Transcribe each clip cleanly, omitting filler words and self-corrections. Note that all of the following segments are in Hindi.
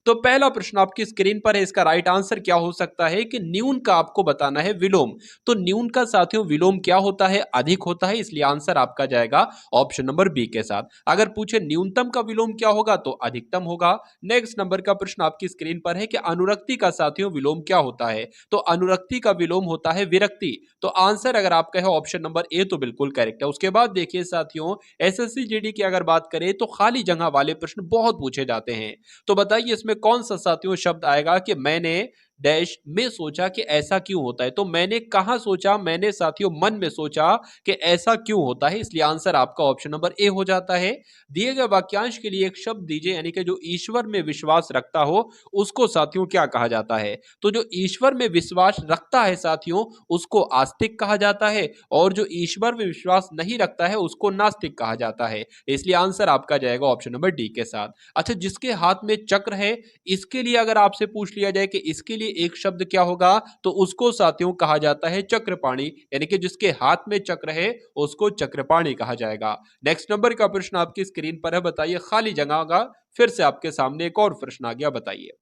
तो पहला प्रश्न आपकी स्क्रीन पर है, इसका राइट आंसर क्या हो सकता है कि न्यून का आपको बताना है विलोम। तो न्यून का साथियों विलोम क्या होता है? अधिक होता है, इसलिए आंसर आपका जाएगा ऑप्शन नंबर बी के साथ। अगर पूछे न्यूनतम का विलोम क्या होगा तो अधिकतम होगा। नेक्स्ट नंबर का प्रश्न आपकी स्क्रीन पर है कि अनुरक्ति का साथियों विलोम क्या होता है? तो अनुरक्ति का विलोम होता है विरक्ति। तो आंसर अगर आपका है ऑप्शन नंबर ए तो बिल्कुल करेक्ट है। उसके बाद देखिए साथियों, एसएससी जीडी की अगर बात करें तो खाली जगह वाले प्रश्न बहुत पूछे जाते हैं। तो बताइए इसमें कौन सा साथियों शब्द आएगा कि मैंने डैश में सोचा कि ऐसा क्यों होता है? तो मैंने कहां सोचा? मैंने साथियों मन में सोचा कि ऐसा क्यों होता है, इसलिए आंसर आपका ऑप्शन नंबर ए हो जाता है। दिए गए वाक्यांश के लिए एक शब्द दीजिए, यानी कि जो ईश्वर में विश्वास रखता हो उसको साथियों क्या कहा जाता है? तो जो ईश्वर में विश्वास रखता है साथियों उसको आस्तिक कहा जाता है, और जो ईश्वर में विश्वास नहीं रखता है उसको नास्तिक कहा जाता है। इसलिए आंसर आपका जाएगा ऑप्शन नंबर डी के साथ। अच्छा, जिसके हाथ में चक्र है, इसके लिए अगर आपसे पूछ लिया जाए कि इसके लिए एक शब्द क्या होगा, तो उसको साथियों कहा जाता है चक्रपाणी, यानी कि जिसके हाथ में चक्र है उसको चक्रपाणी कहा जाएगा। नेक्स्ट नंबर का प्रश्न आपकी स्क्रीन पर है, बताइए खाली जगह का फिर से आपके सामने एक और प्रश्न आ गया, बताइए।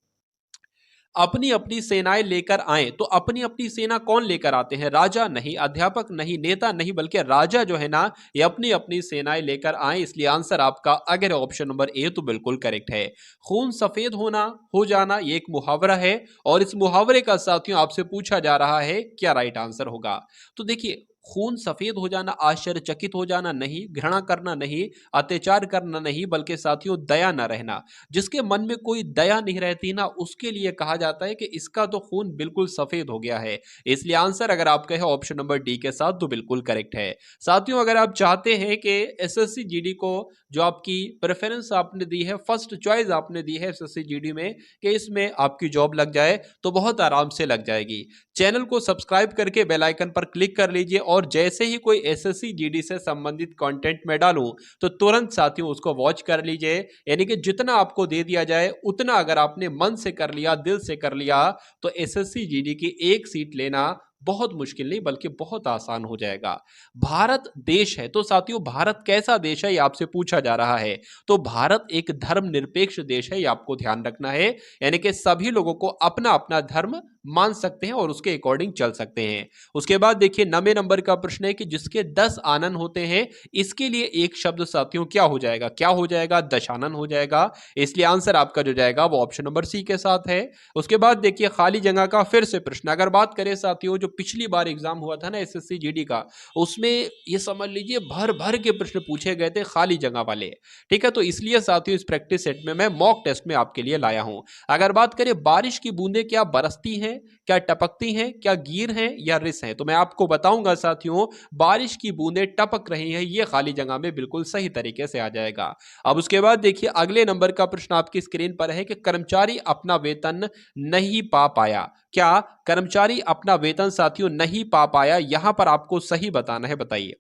अपनी अपनी सेनाएं लेकर आए, तो अपनी अपनी सेना कौन लेकर आते हैं? राजा नहीं, अध्यापक नहीं, नेता नहीं, बल्कि राजा जो है ना ये अपनी अपनी सेनाएं लेकर आए, इसलिए आंसर आपका अगर ऑप्शन नंबर ए तो बिल्कुल करेक्ट है। खून सफेद होना, हो जाना, ये एक मुहावरा है, और इस मुहावरे का साथियों आपसे पूछा जा रहा है क्या राइट आंसर होगा। तो देखिए, खून सफेद हो जाना आश्चर्यचकित हो जाना नहीं, घृणा करना नहीं, अत्याचार करना नहीं, बल्कि साथियों दया न रहना। जिसके मन में कोई दया नहीं रहती ना उसके लिए कहा जाता है कि इसका तो खून बिल्कुल सफेद हो गया है। इसलिए आंसर अगर आपका है ऑप्शन नंबर डी के साथ तो बिल्कुल करेक्ट है। साथियों, अगर आप चाहते हैं कि एसएससी जीडी को जो आपकी प्रेफरेंस आपने दी है, फर्स्ट चॉइस आपने दी है एसएससी जीडी में कि इसमें आपकी जॉब लग जाए, तो बहुत आराम से लग जाएगी। चैनल को सब्सक्राइब करके बेल आइकन पर क्लिक कर लीजिए, और जैसे ही कोई एसएससी जीडी से संबंधित कंटेंट में डालूं तो तुरंत साथियों उसको वॉच कर लीजिए। यानी कि जितना आपको दे दिया जाए उतना अगर आपने मन से कर लिया, दिल से कर लिया, तो एसएससी जीडी की एक सीट लेना बहुत मुश्किल नहीं बल्कि बहुत आसान हो जाएगा। भारत देश है, तो साथियों भारत कैसा देश है ये आपसे पूछा जा रहा है। तो भारत एक धर्मनिरपेक्ष देश है, ये आपको ध्यान रखना है। यानी कि सभी लोगों को अपना अपना धर्म मान सकते हैं और उसके अकॉर्डिंग चल सकते हैं। उसके बाद देखिए 9वें नंबर का प्रश्न है कि जिसके 10 आनन होते हैं, इसके लिए एक शब्द साथियों क्या हो जाएगा? क्या हो जाएगा? दशानन हो जाएगा। इसलिए आंसर आपका जो जाएगा वो ऑप्शन नंबर सी के साथ है। उसके बाद देखिए खाली जगह का फिर से प्रश्न, अगर बात करें साथियों जो पिछली बार एग्जाम हुआ था ना एसएससी जीडी का, उसमें ये समझ लीजिए भर भर के प्रश्न पूछे गए थे खाली जगह वाले। ठीक है, तो इसलिए साथियों इस प्रैक्टिस सेट में मैं मॉक टेस्ट में आपके लिए लाया हूं। अगर बात करें बारिश की बूंदें क्या बरसती हैं, क्या टपकती हैं, क्या गिर हैं या रिस हैं, तो मैं आपको बताऊंगा साथियों बारिश की बूंदें टपक रही हैं, ये खाली जगह में बिल्कुल सही तरीके से आ जाएगा। अब उसके बाद देखिए अगले नंबर का प्रश्न आपकी स्क्रीन पर है कि कर्मचारी अपना वेतन नहीं पा पाया। क्या कर्मचारी अपना वेतन साथियों नहीं पा पाया, यहां पर आपको सही बताना है, बताइए।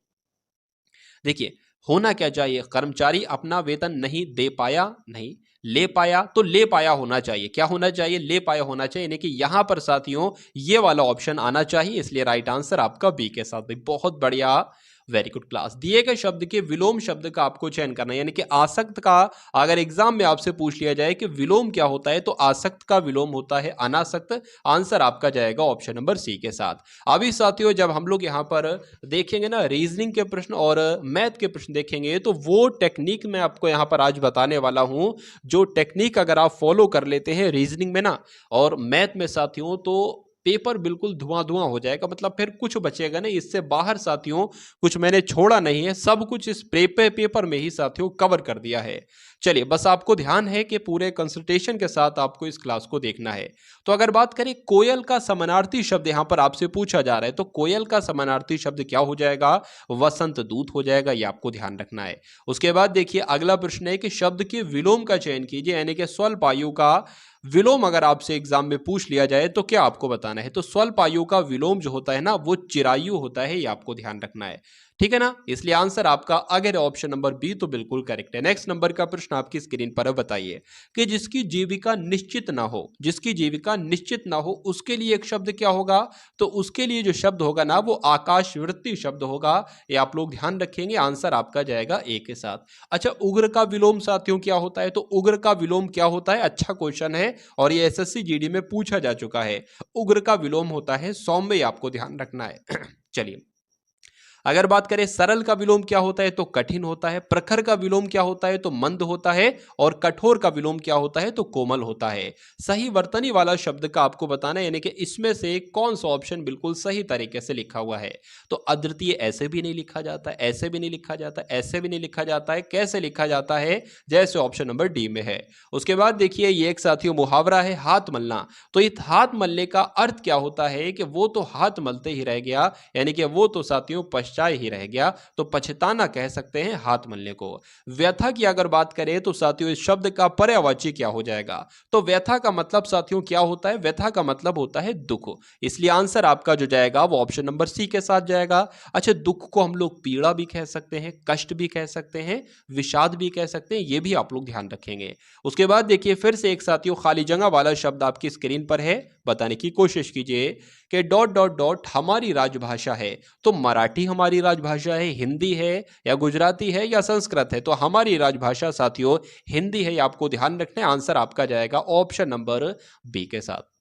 देखिए होना क्या चाहिए, कर्मचारी अपना वेतन नहीं दे पाया, नहीं ले पाया, तो ले पाया होना चाहिए। क्या होना चाहिए? ले पाया होना चाहिए, यानी कि यहां पर साथियों ये वाला ऑप्शन आना चाहिए। इसलिए राइट आंसर आपका बी के साथ। भाई बहुत बढ़िया, वेरी गुड क्लास। दिए गए शब्द के विलोम शब्द का आपको चयन करना है, यानी कि आसक्त का अगर एग्जाम में आपसे पूछ लिया जाए कि विलोम क्या होता है, तो आसक्त का विलोम होता है अनासक्त। आंसर आपका जाएगा ऑप्शन नंबर सी के साथ। अभी साथियों जब हम लोग यहां पर देखेंगे ना रीजनिंग के प्रश्न और मैथ के प्रश्न देखेंगे, तो वो टेक्निक मैं आपको यहां पर आज बताने वाला हूं। जो टेक्निक अगर आप फॉलो कर लेते हैं रीजनिंग में ना और मैथ में साथियों, तो पेपर बिल्कुल धुआं धुआं हो जाएगा, मतलब फिर कुछ बचेगा नहीं इससे बाहर साथियों। कुछ मैंने छोड़ा नहीं है, सब कुछ इस पेपर में ही साथियों कवर कर दिया है। चलिए बस आपको ध्यान है कि पूरे कंसंट्रेशन के साथ आपको इस क्लास को देखना है। तो अगर बात करें कोयल का समानार्थी शब्द यहां पर आपसे पूछा जा रहा है, तो कोयल का समानार्थी शब्द क्या हो जाएगा? वसंत दूत हो जाएगा, ये आपको ध्यान रखना है। उसके बाद देखिए अगला प्रश्न है कि शब्द के विलोम का चयन कीजिए, यानी कि स्वल्प आयु का विलोम अगर आपसे एग्जाम में पूछ लिया जाए तो क्या आपको बताना है? तो स्वल्प आयु का विलोम जो होता है ना वो चिरायु होता है, ये आपको ध्यान रखना है। ठीक है ना, इसलिए आंसर आपका अगर ऑप्शन नंबर बी तो बिल्कुल करेक्ट है। नेक्स्ट नंबर का प्रश्न आपकी स्क्रीन पर है, बताइए कि जिसकी जीविका निश्चित ना हो, जिसकी जीविका निश्चित ना हो उसके लिए एक शब्द क्या होगा, तो उसके लिए जो शब्द होगा ना वो आकाशवृत्ति शब्द होगा। ये आप लोग ध्यान रखेंगे, आंसर आपका जाएगा ए के साथ। अच्छा, उग्र का विलोम साथियों क्या होता है, तो उग्र का विलोम क्या होता है, अच्छा क्वेश्चन है और ये एसएससी जीडी में पूछा जा चुका है। उग्र का विलोम होता है सौम्य, आपको ध्यान रखना है। चलिए, अगर बात करें सरल का विलोम क्या होता है, तो कठिन होता है। प्रखर का विलोम क्या होता है, तो मंद होता है। और कठोर का विलोम क्या होता है, तो कोमल होता है। सही वर्तनी वाला शब्द का आपको बताना है, यानी कि इसमें से कौन सा ऑप्शन बिल्कुल सही तरीके से लिखा हुआ है। तो अद्वितीय ऐसे भी नहीं लिखा जाता, ऐसे भी नहीं लिखा जाता, ऐसे भी नहीं लिखा जाता है, कैसे लिखा जाता है, जैसे ऑप्शन नंबर डी में है। उसके बाद देखिए, ये एक साथियों मुहावरा है, हाथ मलना। तो इस हाथ मलने का अर्थ क्या होता है कि वो तो हाथ मलते ही रह गया, यानी कि वो तो साथियों पछताए ही रह गया। तो पछताना कह सकते हैं हाथ मलने को। व्यथा की अगर बात करें तो साथियों इस शब्द का पर्यायवाची क्या हो जाएगा, तो व्यथा का मतलब साथियों क्या होता है, व्यथा का मतलब होता है दुख। इसलिए आंसर आपका जो जाएगा वो ऑप्शन नंबर सी के साथ जाएगा। अच्छा, दुख को हम लोग पीड़ा भी कह सकते हैं, कष्ट भी कह सकते हैं, विषाद भी कह सकते हैं, ये भी आप लोग ध्यान रखेंगे। उसके बाद देखिए, फिर से एक साथियों खाली जगह वाला शब्द आपकी स्क्रीन पर है, बताने की कोशिश कीजिए कि डॉट डॉट डॉट हमारी राजभाषा है। तो मराठी हमारी राजभाषा है, हिंदी है या गुजराती है या संस्कृत है, तो हमारी राजभाषा साथियों हिंदी है, ये आपको ध्यान रखना है। आंसर आपका जाएगा ऑप्शन नंबर बी के साथ।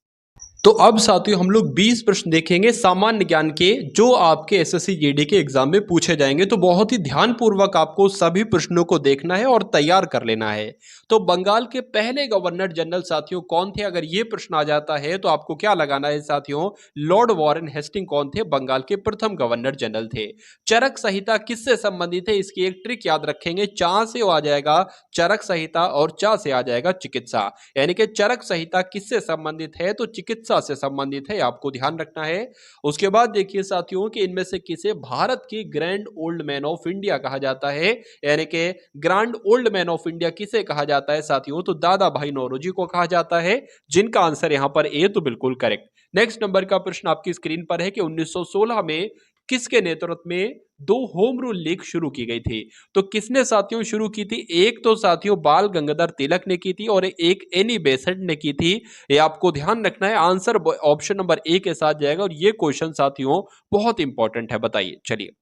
तो अब साथियों हम लोग 20 प्रश्न देखेंगे सामान्य ज्ञान के, जो आपके एसएससी जीडी के एग्जाम में पूछे जाएंगे। तो बहुत ही ध्यानपूर्वक आपको सभी प्रश्नों को देखना है और तैयार कर लेना है। तो बंगाल के पहले गवर्नर जनरल साथियों कौन थे, अगर ये प्रश्न आ जाता है तो आपको क्या लगाना है साथियों, लॉर्ड वॉरेन हेस्टिंग कौन थे, बंगाल के प्रथम गवर्नर जनरल थे। चरक संहिता किससे संबंधित है, इसकी एक ट्रिक याद रखेंगे, चा से आ जाएगा चरक संहिता और चा से आ जाएगा चिकित्सा, यानी कि चरक संहिता किससे संबंधित है, तो चिकित्सा से संबंधित है, आपको ध्यान रखना है। उसके बाद देखिए साथियों कि इनमें से किसे भारत की grand old man of India कहा जाता है, यानी कि grand old man of India किसे कहा जाता है साथियों, तो दादा भाई नौरोजी को कहा जाता है, जिनका आंसर यहां पर ए तो बिल्कुल करेक्ट। नेक्स्ट नंबर का प्रश्न आपकी स्क्रीन पर है कि 1916 में किसके नेतृत्व में दो होम रूल लीग शुरू की गई थी, तो किसने साथियों शुरू की थी, एक तो साथियों बाल गंगाधर तिलक ने की थी और एक एनी बेसेंट ने की थी। ये आपको ध्यान रखना है, आंसर ऑप्शन नंबर ए के साथ जाएगा। और ये क्वेश्चन साथियों बहुत इंपॉर्टेंट है, बताइए चलिए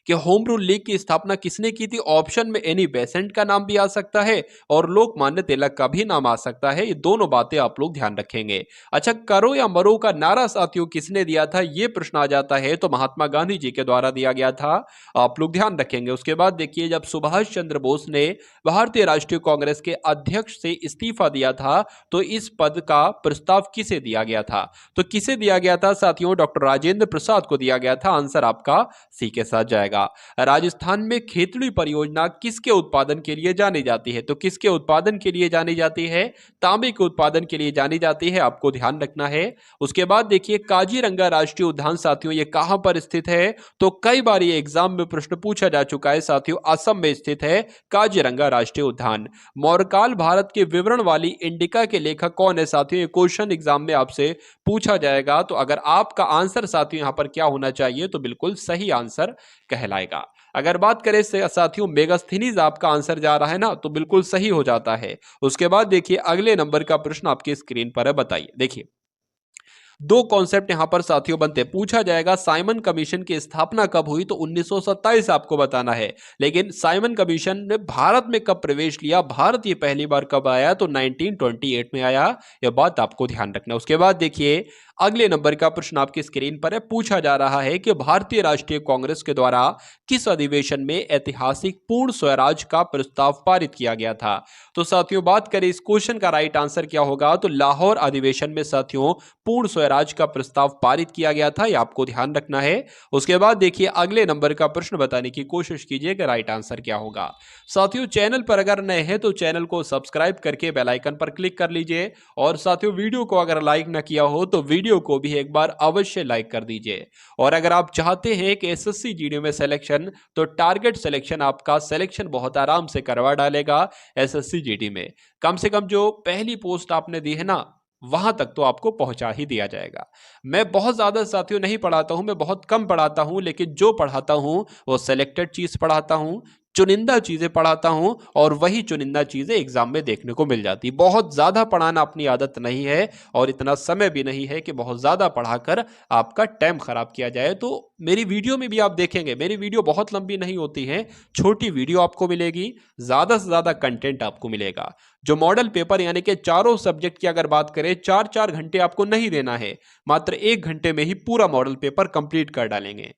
कि होम रूल लीग की स्थापना किसने की थी, ऑप्शन में एनी बेसेंट का नाम भी आ सकता है और लोकमान्य तिलक का भी नाम आ सकता है, ये दोनों बातें आप लोग ध्यान रखेंगे। अच्छा, करो या मरो का नारा साथियों किसने दिया था, ये प्रश्न आ जाता है तो महात्मा गांधी जी के द्वारा दिया गया था, आप लोग ध्यान रखेंगे। उसके बाद देखिए, जब सुभाष चंद्र बोस ने भारतीय राष्ट्रीय कांग्रेस के अध्यक्ष से इस्तीफा दिया था तो इस पद का प्रस्ताव किसे दिया गया था, तो किसे दिया गया था साथियों, डॉक्टर राजेंद्र प्रसाद को दिया गया था, आंसर आपका सी के साथ जाएगा। राजस्थान में खेतड़ी परियोजना किसके उत्पादन के लिए जानी जाती है, तो किसके उत्पादन के लिए जानी जाती है, तांबे के उत्पादन के लिए जानी जाती है, आपको ध्यान रखना है। उसके बाद देखिए, काजीरंगा राष्ट्रीय उद्यान साथियों ये कहां पर स्थित है, तो कई बार ये एग्जाम में प्रश्न पूछा जा चुका है साथियों, असम में स्थित है काजीरंगा राष्ट्रीय उद्यान। मौर्यकाल भारत के विवरण वाली इंडिका के लेखक कौन है साथियों, ये क्वेश्चन एग्जाम में आपसे पूछा जाएगा। तो अगर आपका आंसर साथियों यहां पर क्या होना चाहिए, तो बिल्कुल सही आंसर कहलाएगा। अगर बात करें साथियों मेगास्थनीज आपका आंसर जा रहा है ना, तो बिल्कुल सही हो जाता है। उसके बाद देखिए, अगले नंबर का प्रश्न आपकी स्क्रीन पर है, बताइए। देखिए, दो कॉन्सेप्ट यहां पर साथियों बनते हैं, पूछा जाएगा साइमन कमीशन की स्थापना कब हुई, तो 1927 आपको बताना है। लेकिन साइमन कमीशन ने भारत में कब प्रवेश लिया, भारत ये पहली बार कब आया, तो 1928 में आया, यह बात आपको ध्यान रखना। उसके बाद देखिए, अगले नंबर का प्रश्न आपकी स्क्रीन पर है, पूछा जा रहा है कि भारतीय राष्ट्रीय कांग्रेस के द्वारा किस अधिवेशन में ऐतिहासिक पूर्ण स्वराज का प्रस्ताव पारित किया गया था। तो साथियों बात करें इस क्वेश्चन का राइट आंसर क्या होगा, तो लाहौर अधिवेशन में साथियों पूर्ण स्वराज का प्रस्ताव पारित किया गया था, यह आपको ध्यान रखना है। उसके बाद देखिए, अगले नंबर का प्रश्न बताने की कोशिश कीजिए कि राइट आंसर क्या होगा। साथियों चैनल पर अगर नए हैं तो चैनल को सब्सक्राइब करके बेल आइकन पर क्लिक कर लीजिए, और साथियों वीडियो को अगर लाइक ना किया हो तो वीडियो को भी एक बार अवश्य लाइक कर दीजिए। और अगर आप चाहते हैं कि एसएससी जीडी में सिलेक्शन, तो टारगेट सिलेक्शन आपका सिलेक्शन बहुत आराम से करवा डालेगा एसएससी जीडी में। कम से कम जो पहली पोस्ट आपने दी है ना, वहां तक तो आपको पहुंचा ही दिया जाएगा। मैं बहुत ज्यादा साथियों नहीं पढ़ाता हूं, मैं बहुत कम पढ़ाता हूं, लेकिन जो पढ़ाता हूं वो सिलेक्टेड चीज पढ़ाता हूं, चुनिंदा चीजें पढ़ाता हूं, और वही चुनिंदा चीजें एग्जाम में देखने को मिल जाती। बहुत ज्यादा पढ़ाना अपनी आदत नहीं है, और इतना समय भी नहीं है कि बहुत ज्यादा पढ़ाकर आपका टाइम खराब किया जाए। तो मेरी वीडियो में भी आप देखेंगे, मेरी वीडियो बहुत लंबी नहीं होती है, छोटी वीडियो आपको मिलेगी, ज्यादा से ज्यादा कंटेंट आपको मिलेगा। जो मॉडल पेपर यानी कि चारों सब्जेक्ट की अगर बात करें, 4-4 घंटे आपको नहीं देना है, मात्र 1 घंटे में ही पूरा मॉडल पेपर कंप्लीट कर डालेंगे।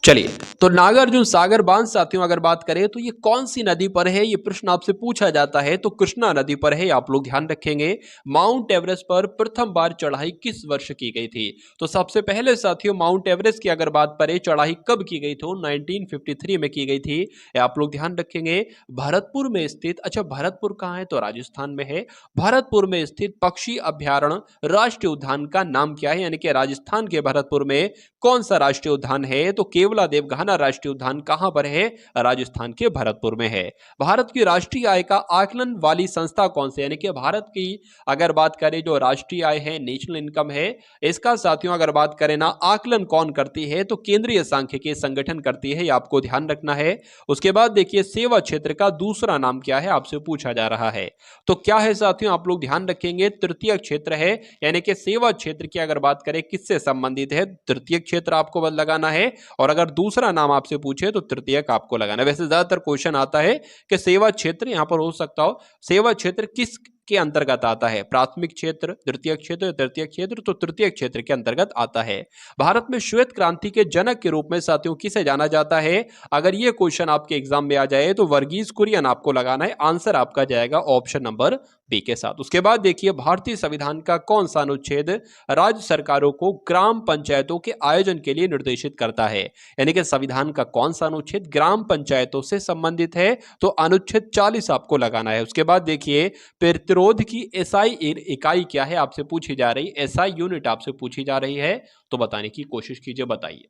चलिए, तो नागार्जुन सागर बांध साथियों अगर बात करें तो ये कौन सी नदी पर है, ये प्रश्न आपसे पूछा जाता है, तो कृष्णा नदी पर है, आप लोग ध्यान रखेंगे। माउंट एवरेस्ट पर प्रथम बार चढ़ाई किस वर्ष की गई थी? तो सबसे पहले साथियों माउंट एवरेस्ट की अगर बात करें, चढ़ाई कब की गई थी? 1953 में की गई थी, ये आप लोग ध्यान रखेंगे। भरतपुर में स्थित, अच्छा भरतपुर कहाँ है? तो राजस्थान में है। भरतपुर में स्थित पक्षी अभ्यारण्य राष्ट्रीय उद्यान का नाम क्या है? यानी कि राजस्थान के भरतपुर में कौन सा राष्ट्रीय उद्यान है? तो केवला देवघाना राष्ट्रीय उद्यान कहां पर है? राजस्थान के भरतपुर में है। भारत की राष्ट्रीय आय का आकलन वाली संस्था कौन सी? यानी कि भारत की अगर बात करें जो राष्ट्रीय आय है, नेशनल इनकम है, इसका साथियों अगर बात करें ना, आकलन कौन करती है? तो केंद्रीय सांख्यिकी संगठन करती है, ये आपको ध्यान रखना है। उसके बाद देखिए सेवा क्षेत्र का दूसरा नाम क्या है, आपसे पूछा जा रहा है। तो क्या है साथियों, आप लोग ध्यान रखेंगे, तृतीय क्षेत्र है। यानी कि सेवा क्षेत्र की अगर बात करें किससे संबंधित है, तृतीय क्षेत्र आपको लगाना है। और अगर दूसरा नाम आपसे पूछे तो तृतीयक आपको लगाना है। वैसे ज्यादातर क्वेश्चन आता है कि सेवा क्षेत्र यहां पर हो सकता हो, सेवा क्षेत्र किस के अंतर्गत आता है? प्राथमिक क्षेत्र, द्वितीय क्षेत्र, तृतीय क्षेत्र, तो तृतीय क्षेत्र के अंतर्गत आता है। भारत में श्वेत क्रांति के जनक के रूप में साथियों किसे जाना जाता है? अगर ये क्वेश्चन आपके एग्जाम में आ जाए तो वर्गीज कुरियन आपको लगाना है। आंसर आपका जाएगा ऑप्शन नंबर बी के साथ। उसके बाद देखिए भारतीय संविधान का कौन सा अनुच्छेद राज्य सरकारों को ग्राम पंचायतों के आयोजन के लिए निर्देशित करता है? यानी कि संविधान का कौन सा अनुच्छेद ग्राम पंचायतों से संबंधित है? तो अनुच्छेद 40 आपको लगाना है। उसके बाद देखिए प्रतिरोध की एसआई इकाई क्या है, आपसे पूछी जा रही, एसआई यूनिट आपसे पूछी जा रही है, तो बताने की कोशिश कीजिए, बताइए।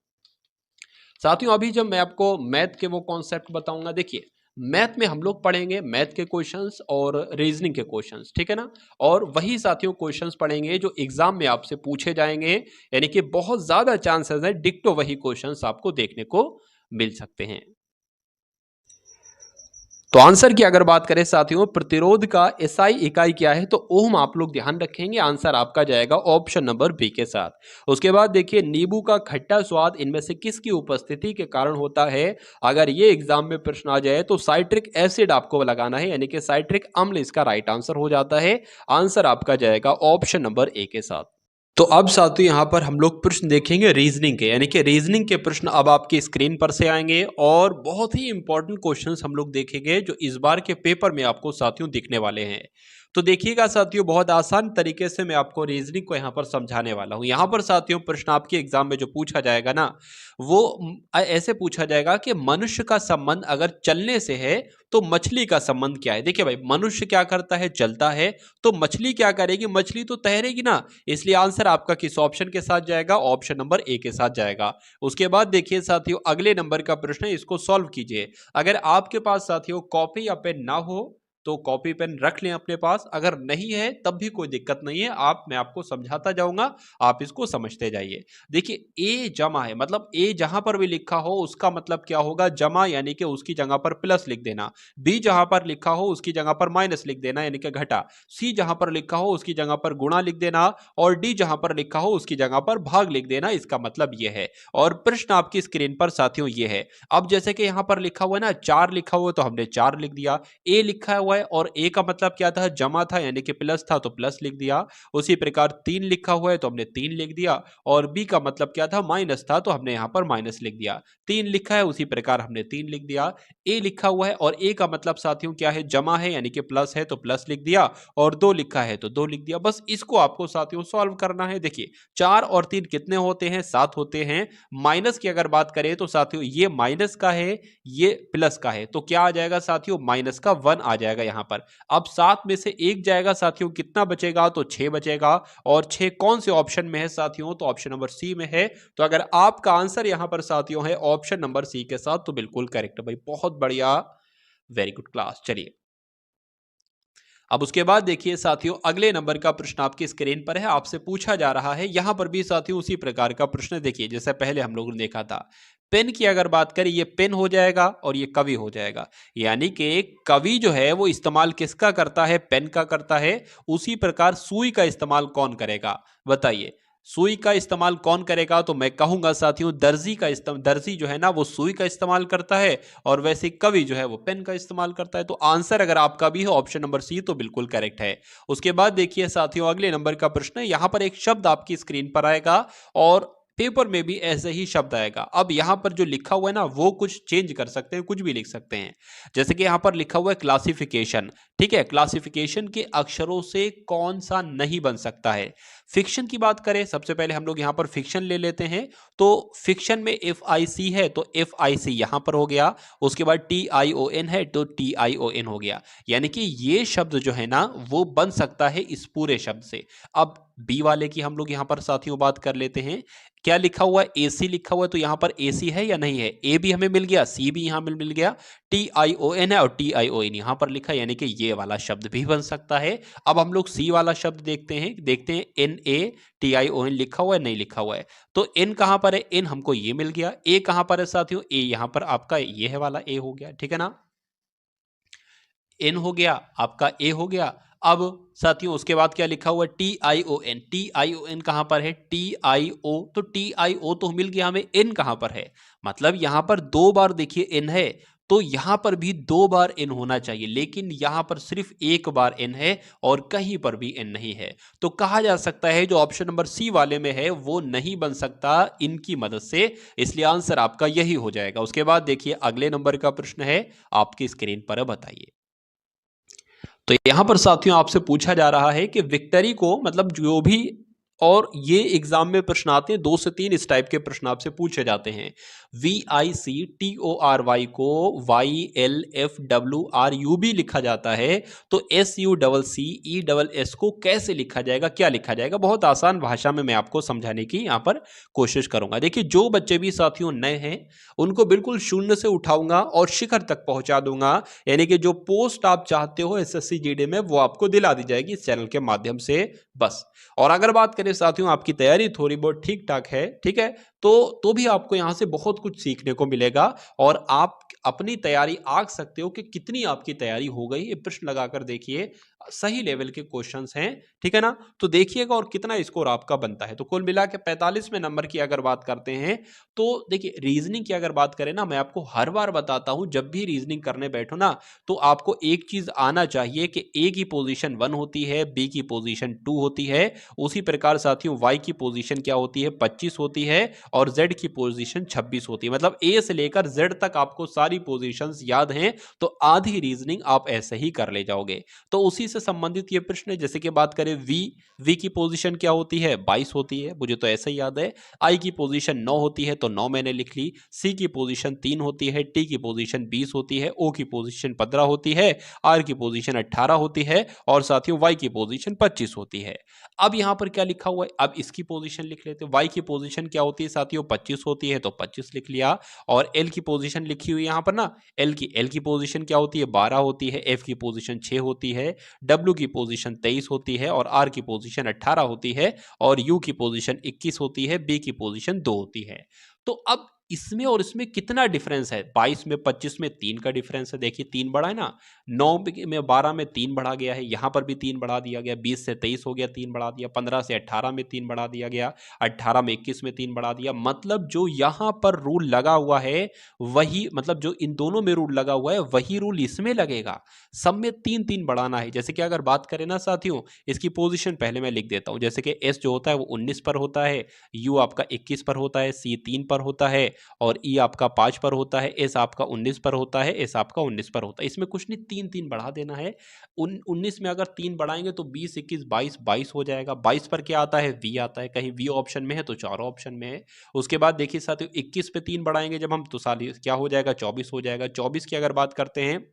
साथियों अभी जब मैं आपको मैथ के वो कॉन्सेप्ट बताऊंगा, देखिए मैथ में हम लोग पढ़ेंगे मैथ के क्वेश्चंस और रीजनिंग के क्वेश्चंस, ठीक है ना? और वही साथियों क्वेश्चंस पढ़ेंगे जो एग्जाम में आपसे पूछे जाएंगे, यानी कि बहुत ज्यादा चांसेस है डिक्टो वही क्वेश्चंस आपको देखने को मिल सकते हैं। तो आंसर की अगर बात करें साथियों, प्रतिरोध का एसआई इकाई क्या है? तो ओम आप लोग ध्यान रखेंगे, आंसर आपका जाएगा ऑप्शन नंबर बी के साथ। उसके बाद देखिए नींबू का खट्टा स्वाद इनमें से किसकी उपस्थिति के कारण होता है? अगर ये एग्जाम में प्रश्न आ जाए तो साइट्रिक एसिड आपको लगाना है, यानी कि साइट्रिक अम्ल इसका राइट आंसर हो जाता है। आंसर आपका जाएगा ऑप्शन नंबर ए के साथ। तो अब साथियों यहाँ पर हम लोग प्रश्न देखेंगे रीजनिंग के, यानी कि रीजनिंग के प्रश्न अब आपकी स्क्रीन पर से आएंगे, और बहुत ही इंपॉर्टेंट क्वेश्चंस हम लोग देखेंगे जो इस बार के पेपर में आपको साथियों दिखने वाले हैं। तो देखिएगा साथियों, बहुत आसान तरीके से मैं आपको रीजनिंग को यहाँ पर समझाने वाला हूँ। यहाँ पर साथियों प्रश्न आपके एग्जाम में जो पूछा जाएगा ना, वो ऐसे पूछा जाएगा कि मनुष्य का संबंध अगर चलने से है तो मछली का संबंध क्या है? देखिए भाई, मनुष्य क्या करता है? चलता है। तो मछली क्या करेगी? मछली तो तैरेगी ना, इसलिए आंसर आपका किस ऑप्शन के साथ जाएगा? ऑप्शन नंबर ए के साथ जाएगा। उसके बाद देखिए साथियों अगले नंबर का प्रश्न है, इसको सॉल्व कीजिए। अगर आपके पास साथियों कॉपी या पेन ना हो तो कॉपी पेन रख लें अपने पास, अगर नहीं है तब भी कोई दिक्कत नहीं है, मैं आपको समझाता जाऊंगा, आप इसको समझते जाइए। देखिए ए जमा है, मतलब ए जहां पर भी लिखा हो उसका मतलब क्या होगा? जमा, यानी कि उसकी जगह पर प्लस लिख देना। बी जहां पर लिखा हो उसकी जगह पर माइनस लिख देना, यानी कि घटा। सी जहां पर लिखा हो उसकी जगह पर गुणा लिख देना, और डी जहां पर लिखा हो उसकी जगह पर भाग लिख देना, इसका मतलब यह है। और प्रश्न आपकी स्क्रीन पर साथियों ये है। अब जैसे कि यहां पर लिखा हुआ है ना 4 लिखा हुआ, तो हमने 4 लिख दिया। ए लिखा हुआ है और ए का मतलब क्या था? जमा था, यानी कि प्लस था तो प्लस लिख दिया। उसी प्रकार 3 लिखा हुआ है तो हमने 3 लिख दिया, और बी का मतलब क्या था? माइनस था, तो हमने यहां पर माइनस लिख दिया। 3 लिखा है उसी प्रकार हमने 3 लिख दिया। ए लिखा हुआ है और ए का मतलब साथियों क्या है? जमा है, यानी कि प्लस है तो प्लस लिख दिया, और 2 लिखा है तो 2 लिख दिया। बस इसको आपको साथियों सॉल्व करना है। देखिए 4 और 3 कितने होते हैं? 7 होते हैं। माइनस की अगर बात करें तो साथियों ये माइनस का है, ये प्लस का है, तो क्या आ जाएगा साथियों? माइनस का 1 आ जाएगा यहां पर। अब 7 में से 1 जाएगा साथियों, कितना बचेगा? तो 6 बचेगा। और 6 कौन से ऑप्शन में है साथियों? तो ऑप्शन नंबर सी में है। तो अगर आपका आंसर यहां पर साथियों है ऑप्शन नंबर सी के साथ, तो बिल्कुल करेक्ट भाई, बहुत बढ़िया, वेरी गुड क्लास। चलिए अब उसके बाद देखिए साथियों, अगले नंबर का प्रश्न आपकी स्क्रीन पर है, आपसे पूछा जा रहा है। यहां पर भी साथियों उसी प्रकार का प्रश्न देखिए जैसे पहले हम लोगों ने देखा था। पेन की अगर बात करें, ये पेन हो जाएगा और ये कवि हो जाएगा। यानी कि कवि जो है वो इस्तेमाल किसका करता है? पेन का करता है। उसी प्रकार सुई का इस्तेमाल कौन करेगा? बताइए। सुई का इस्तेमाल कौन करेगा? तो मैं कहूंगा साथियों दर्जी का इस्तेमाल। दर्जी जो है ना वो सुई का इस्तेमाल करता है, और वैसे कवि जो है वो पेन का इस्तेमाल करता है। तो आंसर अगर आपका भी है ऑप्शन नंबर सी, तो बिल्कुल करेक्ट है। उसके बाद देखिए साथियों, अगले नंबर का प्रश्न है। यहां पर एक शब्द आपकी स्क्रीन पर आएगा और पेपर में भी ऐसे ही शब्द आएगा। अब यहां पर जो लिखा हुआ है ना वो कुछ चेंज कर सकते हैं, कुछ भी लिख सकते हैं। जैसे कि यहां पर लिखा हुआ है क्लासिफिकेशन। ठीक है, क्लासिफिकेशन के अक्षरों से कौन सा नहीं बन सकता है? फिक्शन की बात करें, सबसे पहले हम लोग यहां पर फिक्शन ले लेते हैं। तो फिक्शन में एफ आई सी है, तो एफ आई सी यहां पर हो गया। उसके बाद टी आई ओ एन है, तो टी आई ओ एन हो गया। यानी कि ये शब्द जो है ना वो बन सकता है इस पूरे शब्द से। अब बी वाले की हम लोग यहां पर साथियों बात कर लेते हैं। क्या लिखा हुआ है? एसी लिखा हुआ है, तो यहां पर एसी है या नहीं है? ए भी हमें मिल गया, सी भी यहां मिल गया, टी आई ओ एन है और टी आई ओ एन यहां पर लिखा है, यानी कि ये वाला शब्द भी बन सकता है। अब हम लोग सी वाला शब्द देखते हैं N A T I O N लिखा हुआ है, नहीं लिखा हुआ है? तो एन कहां पर है? एन हमको ये मिल गया। ए कहां पर है साथियों? ए यहां पर आपका ये है वाला ए हो गया, ठीक है ना। एन हो गया, आपका ए हो गया। अब साथियों उसके बाद क्या लिखा हुआ है? T I O N. T I O N कहां पर है? टी आई ओ, तो टी आई ओ तो मिल गया हमें। एन कहां पर है? मतलब यहां पर दो बार देखिए एन है, तो यहां पर भी दो बार एन होना चाहिए, लेकिन यहां पर सिर्फ एक बार एन है और कहीं पर भी एन नहीं है। तो कहा जा सकता है जो ऑप्शन नंबर सी वाले में है वो नहीं बन सकता इनकी मदद से, इसलिए आंसर आपका यही हो जाएगा। उसके बाद देखिए अगले नंबर का प्रश्न है आपकी स्क्रीन पर, बताइए। तो यहां पर साथियों आपसे पूछा जा रहा है कि विक्टरी को मतलब जो भी, और ये एग्जाम में प्रश्न आते हैं, 2 से 3 इस टाइप के प्रश्न आपसे पूछे जाते हैं। VICTORY को YLFWRU भी लिखा जाता है, तो SUCCESS को कैसे लिखा जाएगा, क्या लिखा जाएगा? बहुत आसान भाषा में मैं आपको समझाने की यहां पर कोशिश करूंगा। देखिए जो बच्चे भी साथियों नए हैं उनको बिल्कुल शून्य से उठाऊंगा और शिखर तक पहुंचा दूंगा। यानी कि जो पोस्ट आप चाहते हो SSC GD में वो आपको दिला दी जाएगी इस चैनल के माध्यम से, बस। और अगर बात करें साथियों आपकी तैयारी थोड़ी बहुत ठीक ठाक है, ठीक है, तो भी आपको यहां से बहुत कुछ सीखने को मिलेगा और आप अपनी तैयारी आंक सकते हो कि कितनी आपकी तैयारी हो गई। ये प्रश्न लगाकर देखिए, सही लेवल के क्वेश्चंस हैं, ठीक है ना। तो देखिएगा और कितना स्कोर आपका बनता है। तो कुल मिला के 45वें नंबर की अगर बात करते हैं, तो देखिए रीजनिंग की अगर बात करें ना, मैं आपको हर बार बताता हूं जब भी रीजनिंग करने बैठो ना, तो आपको एक चीज आना चाहिए कि ए की पोजीशन 1 होती है, बी की पोजीशन 2 होती है, उसी प्रकार साथियों वाई की पोजीशन क्या होती है? 25 होती है, और जेड की पोजीशन 26 होती है। मतलब ए से लेकर जेड तक आपको सारी पोजीशंस याद हैं, तो आधी रीजनिंग आप ऐसे ही कर ले जाओगे। तो उसी से संबंधित ये प्रश्न है। जैसे कि बात करें वी की पोजीशन क्या होती है? 22 होती है, मुझे तो ऐसा ही याद है। आई की पोजीशन 9 होती है, तो 9 मैंने लिख ली। सी की पोजीशन 3 होती है, टी की पोजीशन 20 होती है, ओ की पोजीशन 15 होती है, आर की पोजीशन 18 होती है, और साथियों वाई की पोजीशन 25 होती है। अब यहां पर क्या लिखा हुआ है? अब इसकी पोजीशन लिख लेते हैं। वाई की पोजीशन क्या होती है साथियों? 25 होती है, तो 25 लिख लिया। और एल की पोजीशन लिखी हुई यहां पर ना, एल की पोजीशन क्या होती है? 12 होती है, एफ की पोजीशन 6 होती है, डब्ल्यू की पोजीशन 23 होती है, और आर की पोजीशन 18 होती है, और यू की पोजीशन 21 होती है, बी की पोजीशन 2 होती है। तो अब इसमें और इसमें कितना डिफरेंस है? 22 में 25 में 3 का डिफरेंस है। देखिए 3 बढ़ा है ना, 9 में 12 में 3 बढ़ा गया है, यहां पर भी 3 बढ़ा दिया गया, 20 से 23 हो गया 3 बढ़ा दिया, 15 से 18 में 3 बढ़ा दिया गया, 18 में 21 में 3 बढ़ा दिया। मतलब जो यहां पर रूल लगा हुआ है वही, मतलब जो इन दोनों में रूल लगा हुआ है वही रूल इसमें लगेगा। सब में 3 बढ़ाना है। जैसे कि अगर बात करें ना साथियों, इसकी पोजीशन पहले मैं लिख देता हूं। जैसे कि एस जो होता है वो 19 पर होता है, यू आपका 21 पर होता है, सी 3 पर होता है, और ई आपका 5 पर होता है, एस आपका 19 पर होता है, एस आपका 19 पर होता है। इसमें कुछ नहीं, 3 बढ़ा देना है। 19 में अगर 3 बढ़ाएंगे तो 20 21 22 22 हो जाएगा। 22 पर क्या आता है? वी आता है। कहीं वी ऑप्शन में है तो चारों ऑप्शन में है। उसके बाद देखिए साथियों 21 पे 3 बढ़ाएंगे जब हम, तो साली क्या हो जाएगा? 24 हो जाएगा। 24 की अगर बात करते हैं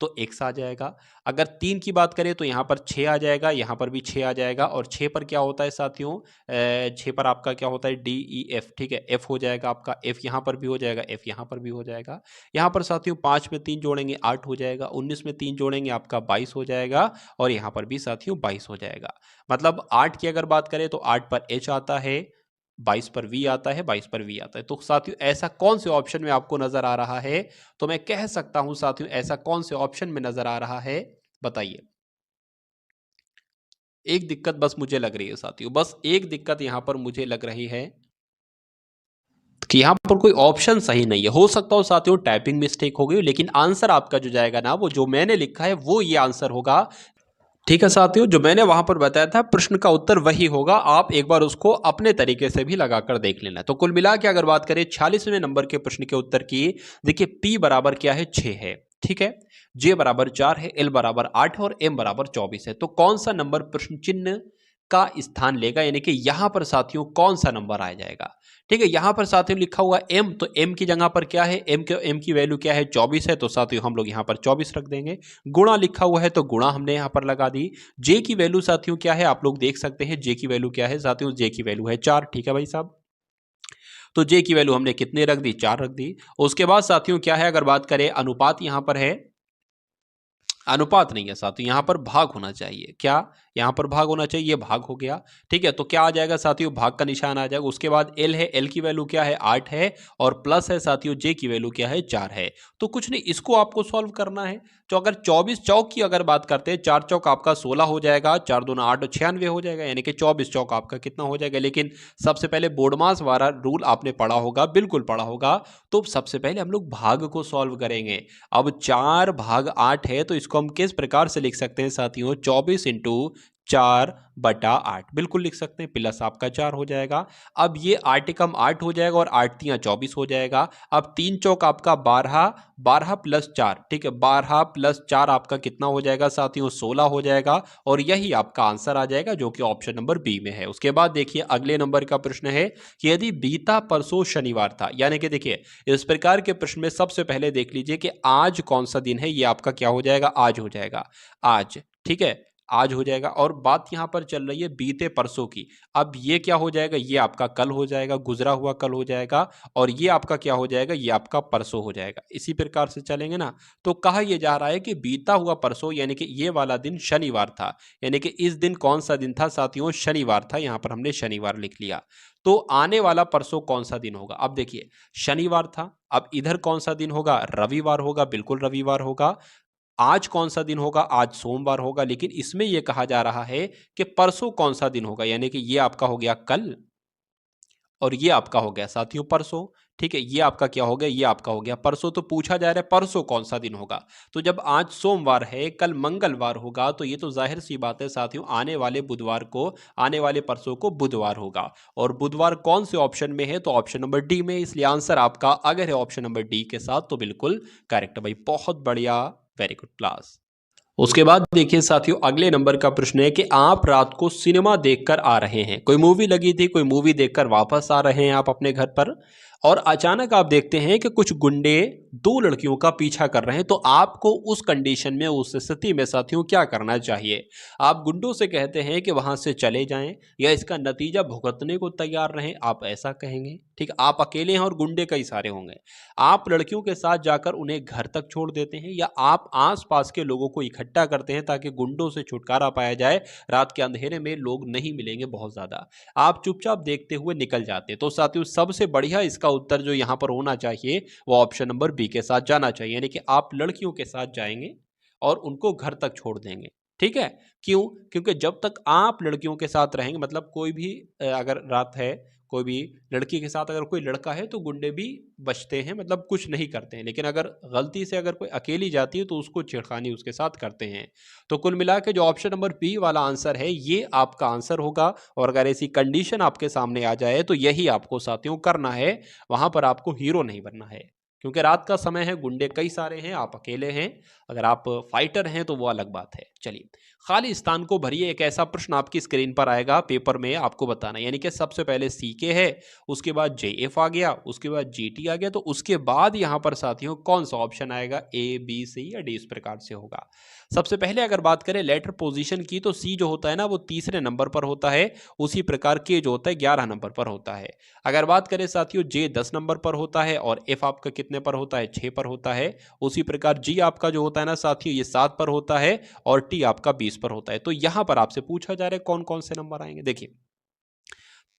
तो x आ जाएगा। अगर 3 की बात करें तो यहाँ पर 6 आ जाएगा, यहाँ पर भी 6 आ जाएगा, और 6 पर क्या होता है साथियों, 6 पर आपका क्या होता है, डी ई एफ, ठीक है, f हो जाएगा आपका, f यहाँ पर भी हो जाएगा, f यहाँ पर भी हो जाएगा। यहाँ पर साथियों 5 में 3 जोड़ेंगे 8 हो जाएगा, 19 में 3 जोड़ेंगे आपका 22 हो जाएगा, और यहाँ पर भी साथियों 22 हो जाएगा। मतलब 8 की अगर बात करें तो 8 पर h आता है, 22 पर v आता है, 22 पर v आता है। तो साथियों ऐसा कौन से ऑप्शन में आपको नजर आ रहा है, तो मैं कह सकता हूं साथियों ऐसा कौन से ऑप्शन में नजर आ रहा है, बताइए। एक दिक्कत बस मुझे लग रही है साथियों, बस एक दिक्कत यहां पर मुझे लग रही है कि यहां पर कोई ऑप्शन सही नहीं है। हो सकता हो साथियों टाइपिंग मिस्टेक हो गई, लेकिन आंसर आपका जो जाएगा ना, वो जो मैंने लिखा है वो ये आंसर होगा। ठीक है साथियों, जो मैंने वहां पर बताया था प्रश्न का उत्तर वही होगा, आप एक बार उसको अपने तरीके से भी लगाकर देख लेना। तो कुल मिला के अगर बात करें 46वें नंबर के प्रश्न के उत्तर की, देखिए p बराबर क्या है, 6 है, ठीक है, j बराबर 4 है, l बराबर 8 है, और m बराबर 24 है। तो कौन सा नंबर प्रश्न चिन्ह का स्थान लेगा, यानी कि यहां पर साथियों कौन सा नंबर आ जाएगा। ठीक है, यहां पर साथियों लिखा हुआ m, तो m की जगह पर क्या है, m की वैल्यू क्या है, 24 है, तो साथियों हम लोग यहां पर 24 रख देंगे। गुणा लिखा हुआ है तो गुणा हमने यहां पर लगा दी। j की वैल्यू साथियों क्या है, आप लोग देख सकते हैं j की वैल्यू क्या है साथियों, j की वैल्यू है 4, ठीक है भाई साहब। तो j की वैल्यू हमने कितने रख दी, 4 रख दी। उसके बाद साथियों क्या है, अगर बात करें अनुपात यहां पर है, अनुपात नहीं है साथियों, यहां पर भाग होना चाहिए, क्या यहां पर भाग होना चाहिए, ये भाग हो गया। ठीक है, तो क्या आ जाएगा साथियों, भाग का निशान आ जाएगा। उसके बाद एल है, एल की वैल्यू क्या है, 8 है, और प्लस है साथियों जे की वैल्यू क्या है, 4 है। तो कुछ नहीं, इसको आपको सॉल्व करना है। तो अगर 24 चौक की अगर बात करते हैं, 4 चौक आपका 16 हो जाएगा, 4 दूना 8 96 हो जाएगा, यानी कि 24 चौक आपका कितना हो जाएगा। लेकिन सबसे पहले बोर्डमास वाला रूल आपने पढ़ा होगा, बिल्कुल पढ़ा होगा। तो सबसे पहले हम लोग भाग को सॉल्व करेंगे। अब 4 भाग 8 है, तो इसको हम किस प्रकार से लिख सकते हैं साथियों, 24 इंटू 4/8 बिल्कुल लिख सकते हैं, प्लस आपका 4 हो जाएगा। अब ये 8 एकम 8 हो जाएगा, और 8 तियां 24 हो जाएगा। अब 3 चौक आपका 12, 12 प्लस 4, ठीक है, 12 प्लस 4 आपका कितना हो जाएगा साथियों, 16 हो जाएगा, और यही आपका आंसर आ जाएगा, जो कि ऑप्शन नंबर बी में है। उसके बाद देखिए अगले नंबर का प्रश्न है कि यदि बीता परसों शनिवार था, यानी कि देखिए इस प्रकार के प्रश्न में सबसे पहले देख लीजिए कि आज कौन सा दिन है, ये आपका क्या हो जाएगा, आज हो जाएगा, आज, ठीक है, आज हो जाएगा। और बात यहां पर चल रही है बीते परसों की, अब ये क्या हो जाएगा, ये आपका कल हो जाएगा, गुजरा हुआ कल हो जाएगा, और ये आपका क्या हो जाएगा, ये आपका परसों हो जाएगा। इसी प्रकार से चलेंगे ना, तो कहा यह जा रहा है कि बीता हुआ परसों, यानी कि ये वाला दिन शनिवार था, यानी कि इस दिन कौन सा दिन था साथियों, शनिवार था, यहां पर हमने शनिवार लिख लिया। तो आने वाला परसों कौन सा दिन होगा, अब देखिए शनिवार था, अब इधर कौन सा दिन होगा, रविवार होगा, बिल्कुल रविवार होगा। आज कौन सा दिन होगा, आज सोमवार होगा। लेकिन इसमें यह कहा जा रहा है कि परसों कौन सा दिन होगा, यानी कि ये आपका हो गया कल, और ये आपका हो गया साथियों परसों। ठीक है, ये आपका क्या हो गया, ये आपका हो गया परसों। तो पूछा जा रहा है परसों कौन सा दिन होगा, तो जब आज सोमवार है, कल मंगलवार होगा, तो ये तो जाहिर सी बात है साथियों, आने वाले बुधवार को, आने वाले परसों को बुधवार होगा। और बुधवार कौन से ऑप्शन में है, तो ऑप्शन नंबर डी में, इसलिए आंसर आपका अगर है ऑप्शन नंबर डी के साथ, तो बिल्कुल करेक्ट भाई, बहुत बढ़िया, वेरी गुड क्लास। उसके बाद देखिए साथियों अगले नंबर का प्रश्न है कि आप रात को सिनेमा देखकर आ रहे हैं, कोई मूवी लगी थी, कोई मूवी देखकर वापस आ रहे हैं आप अपने घर पर, और अचानक आप देखते हैं कि कुछ गुंडे दो लड़कियों का पीछा कर रहे हैं। तो आपको उस कंडीशन में, उस स्थिति में साथियों क्या करना चाहिए। आप गुंडों से कहते हैं कि वहां से चले जाएं, या इसका नतीजा भुगतने को तैयार रहें, आप ऐसा कहेंगे। ठीक, आप अकेले हैं और गुंडे कई सारे होंगे। आप लड़कियों के साथ जाकर उन्हें घर तक छोड़ देते हैं, या आप आसपास के लोगों को इकट्ठा करते हैं ताकि गुंडों से छुटकारा पाया जाए, रात के अंधेरे में लोग नहीं मिलेंगे बहुत ज्यादा, आप चुपचाप देखते हुए निकल जाते हैं। तो साथियों सबसे बढ़िया इसका उत्तर जो यहां पर होना चाहिए, वो ऑप्शन नंबर बी के साथ जाना चाहिए, यानी कि आप लड़कियों के साथ जाएंगे और उनको घर तक छोड़ देंगे। ठीक है, क्यों, क्योंकि जब तक आप लड़कियों के साथ रहेंगे, मतलब कोई भी अगर रात है, कोई भी लड़की के साथ अगर कोई लड़का है, तो गुंडे भी बचते हैं, मतलब कुछ नहीं करते हैं। लेकिन अगर गलती से अगर कोई अकेली जाती है, तो उसको छेड़खानी उसके साथ करते हैं। तो कुल मिला के जो ऑप्शन नंबर बी वाला आंसर है, ये आपका आंसर होगा। और अगर ऐसी कंडीशन आपके सामने आ जाए, तो यही आपको साथियों करना है, वहां पर आपको हीरो नहीं बनना है, क्योंकि रात का समय है, गुंडे कई सारे हैं, आप अकेले हैं। अगर आप फाइटर हैं तो वो अलग बात है। चलिए, खाली स्थान को भरिए। एक ऐसा प्रश्न आपकी स्क्रीन पर आएगा पेपर में, आपको बताना है। यानी कि सबसे पहले सीके है, उसके बाद जेएफ आ गया, उसके बाद जीटी आ गया, तो उसके बाद यहां पर साथियों कौन सा ऑप्शन आएगा, ए बी सी या डी, इस प्रकार से होगा। सबसे पहले अगर बात करें लेटर पोजीशन की, तो सी जो होता है ना वो तीसरे नंबर पर होता है, उसी प्रकार के जो होता है 11 नंबर पर होता है। अगर बात करें साथियों जे 10 नंबर पर होता है, और एफ आपका कितने पर होता है, 6 पर होता है। उसी प्रकार जी आपका जो होता है ना साथियों ये 7 पर होता है, और टी आपका 20 पर होता है। तो यहां पर आपसे पूछा जा रहा है कौन कौन से नंबर आएंगे। देखिए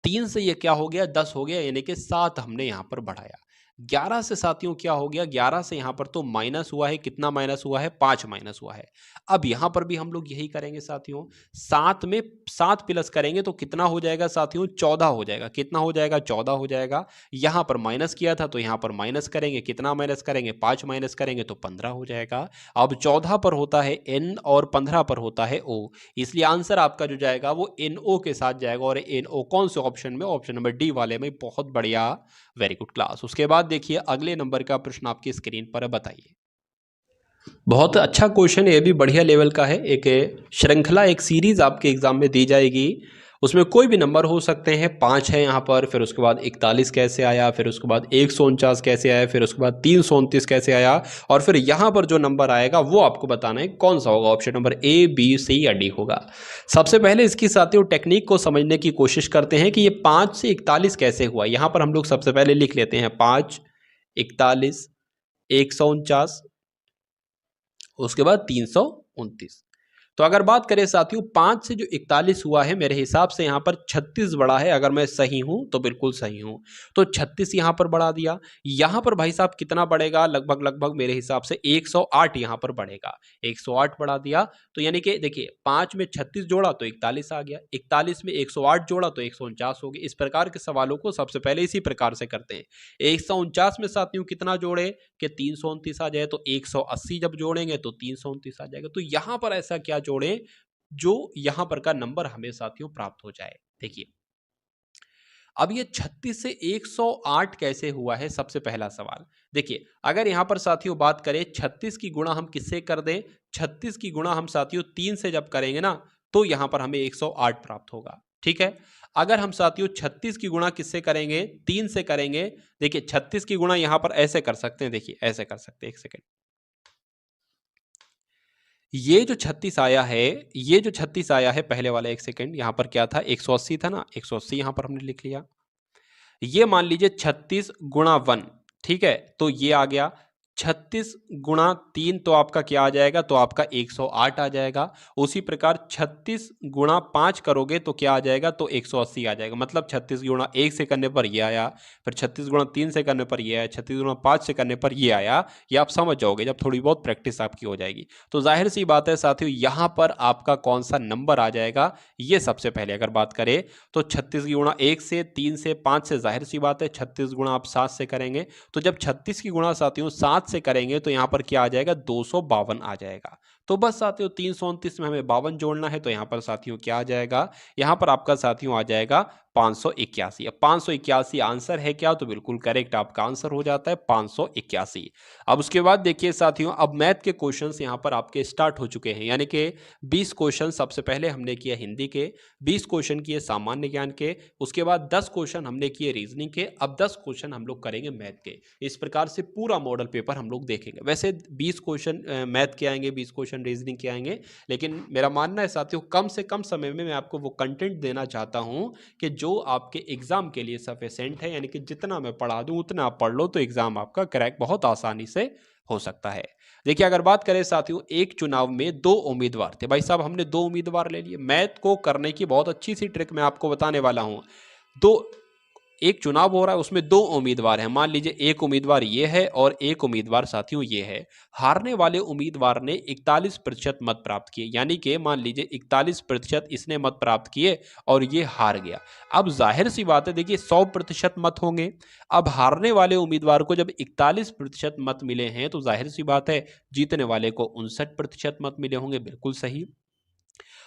3 से ये क्या हो गया, 10 हो गया, यानी कि 7 हमने यहां पर बढ़ाया। 11 से साथियों क्या हो गया, 11 से यहां पर तो माइनस हुआ है, कितना माइनस हुआ है, 5 माइनस हुआ है। अब यहां पर भी हम लोग यही करेंगे साथियों, 7 में 7 प्लस करेंगे तो कितना हो जाएगा साथियों, 14 हो जाएगा। कितना हो जाएगा, 14 हो जाएगा। यहां पर माइनस किया था तो यहां पर माइनस करेंगे, कितना माइनस करेंगे, 5 माइनस करेंगे तो 15 हो जाएगा। अब 14 पर होता है एन और 15 पर होता है ओ, इसलिए आंसर आपका जो जाएगा वो एन ओ के साथ जाएगा। और एन ओ कौन से ऑप्शन में, ऑप्शन नंबर डी वाले में। बहुत बढ़िया, वेरी गुड क्लास। उसके बाद देखिए अगले नंबर का प्रश्न आपकी स्क्रीन पर है, बताइए। बहुत अच्छा क्वेश्चन है, ये भी बढ़िया लेवल का है। एक श्रृंखला, एक सीरीज आपके एग्जाम में दी जाएगी, उसमें कोई भी नंबर हो सकते हैं। 5 है यहाँ पर, फिर उसके बाद 41 कैसे आया, फिर उसके बाद 149 कैसे आया, फिर उसके बाद 329 कैसे आया, और फिर यहाँ पर जो नंबर आएगा वो आपको बताना है कौन सा होगा। Option number A B C या डी होगा। सबसे पहले इसकी साथियों टेक्निक को समझने की कोशिश करते हैं कि ये 5 से 41 कैसे हुआ। यहाँ पर हम लोग सबसे पहले लिख लेते हैं 5, 41, 149, उसके बाद 329। तो अगर बात करें साथियों 5 से जो 41 हुआ है, मेरे हिसाब से यहां पर 36 बढ़ा है। अगर मैं सही हूं तो बिल्कुल सही हूं, तो 36 यहां पर बढ़ा दिया। यहां पर भाई साहब कितना बढ़ेगा, लगभग लगभग मेरे हिसाब से 108 यहां पर बढ़ेगा। 108 बढ़ा दिया, तो यानी कि देखिए 5 में 36 जोड़ा तो 41 आ गया, 41 में 108 जोड़ा तो 149 हो गया। इस प्रकार के सवालों को सबसे पहले इसी प्रकार से करते हैं। 149 में साथियों कितना जोड़े कि 329 आ जाए, तो 180 जब जोड़ेंगे तो 329 आ जाएगा। तो यहां पर ऐसा क्या जोड़ें जो यहां पर का नंबर हमें साथियों प्राप्त हो जाए। देखिए अब ये 36 से 108 कैसे हुआ है, सबसे पहला सवाल। देखिए अगर यहां पर साथियों बात करें 36 की गुणा हम किससे कर दें, 36 की गुणा हम साथियों 3 से जब करेंगे ना, तो यहां पर हमें 108 प्राप्त होगा। ठीक है, अगर हम साथियों 36 की गुणा किससे करेंगे, 3 से करेंगे। देखिए 36 की गुणा यहां पर ऐसे कर सकते हैं, देखिए ऐसे कर सकते हैं, एक सेकेंड। ये जो 36 आया है, ये जो 36 आया है पहले वाला, एक सेकेंड, यहां पर क्या था, 180 था ना, 180 यहां पर हमने लिख लिया। ये मान लीजिए 36 गुणा 1, ठीक है, तो ये आ गया 36 गुणा 3, तो आपका क्या आ जाएगा, तो आपका 108 आ जाएगा। उसी प्रकार 36 गुणा 5 करोगे तो क्या आ जाएगा, तो 180 आ जाएगा। मतलब 36 गुणा 1 से करने पर ये आया, फिर 36 गुणा 3 से करने पर ये आया, 36 गुणा 5 से करने पर ये आया। ये आप समझ जाओगे जब थोड़ी बहुत प्रैक्टिस आपकी हो जाएगी। तो जाहिर सी बात है साथियों, यहां पर आपका कौन सा नंबर आ जाएगा, ये सबसे पहले अगर बात करें तो 36 की गुणा 1 से, 3 से, 5 से, जाहिर सी बात है 36 गुणा आप 7 से करेंगे। तो जब 36 की गुणा साथियों 7 से करेंगे तो यहां पर क्या आ जाएगा, 252 आ जाएगा। तो बस साथियों 329 में हमें 52 जोड़ना है, तो यहां पर साथियों क्या आ जाएगा, यहां पर आपका साथियों आ जाएगा 581। अब 581 आंसर है क्या, तो बिल्कुल करेक्ट आपका आंसर हो जाता है 581। अब उसके बाद देखिए साथियों, अब मैथ के क्वेश्चंस यहां पर आपके स्टार्ट हो चुके हैं। यानी कि 20 क्वेश्चन सबसे पहले हमने किया हिंदी के, 20 क्वेश्चन किए सामान्य ज्ञान के, उसके बाद 10 क्वेश्चन हमने किए रीजनिंग के, अब 10 क्वेश्चन हम लोग करेंगे मैथ के। इस प्रकार से पूरा मॉडल पेपर हम लोग देखेंगे। वैसे 20 क्वेश्चन मैथ के आएंगे, 20 क्वेश्चन रीजनिंग के आएंगे, लेकिन मेरा मानना है साथियों कम से कम समय में मैं आपको वो कंटेंट देना चाहता हूं कि जो आपके एग्जाम के लिए सफिशिएंट है। यानी कि जितना मैं पढ़ा दूं उतना आप पढ़ लो, तो एग्जाम आपका क्रैक बहुत आसानी से हो सकता है। देखिए अगर बात करें साथियों, एक चुनाव में 2 उम्मीदवार थे। भाई साहब हमने 2 उम्मीदवार ले लिए। मैथ को करने की बहुत अच्छी सी ट्रिक मैं आपको बताने वाला हूं। दो एक चुनाव हो रहा है, उसमें 2 उम्मीदवार हैं। मान लीजिए एक उम्मीदवार ये है और एक उम्मीदवार साथियों ये है। हारने वाले उम्मीदवार ने 41% मत प्राप्त किए, यानी कि मान लीजिए 41% इसने मत प्राप्त किए और ये हार गया। अब जाहिर सी बात है, देखिए 100% मत होंगे। अब हारने वाले उम्मीदवार को जब 41% मत मिले हैं, तो जाहिर सी बात है जीतने वाले को 59% मत मिले होंगे। बिल्कुल सही।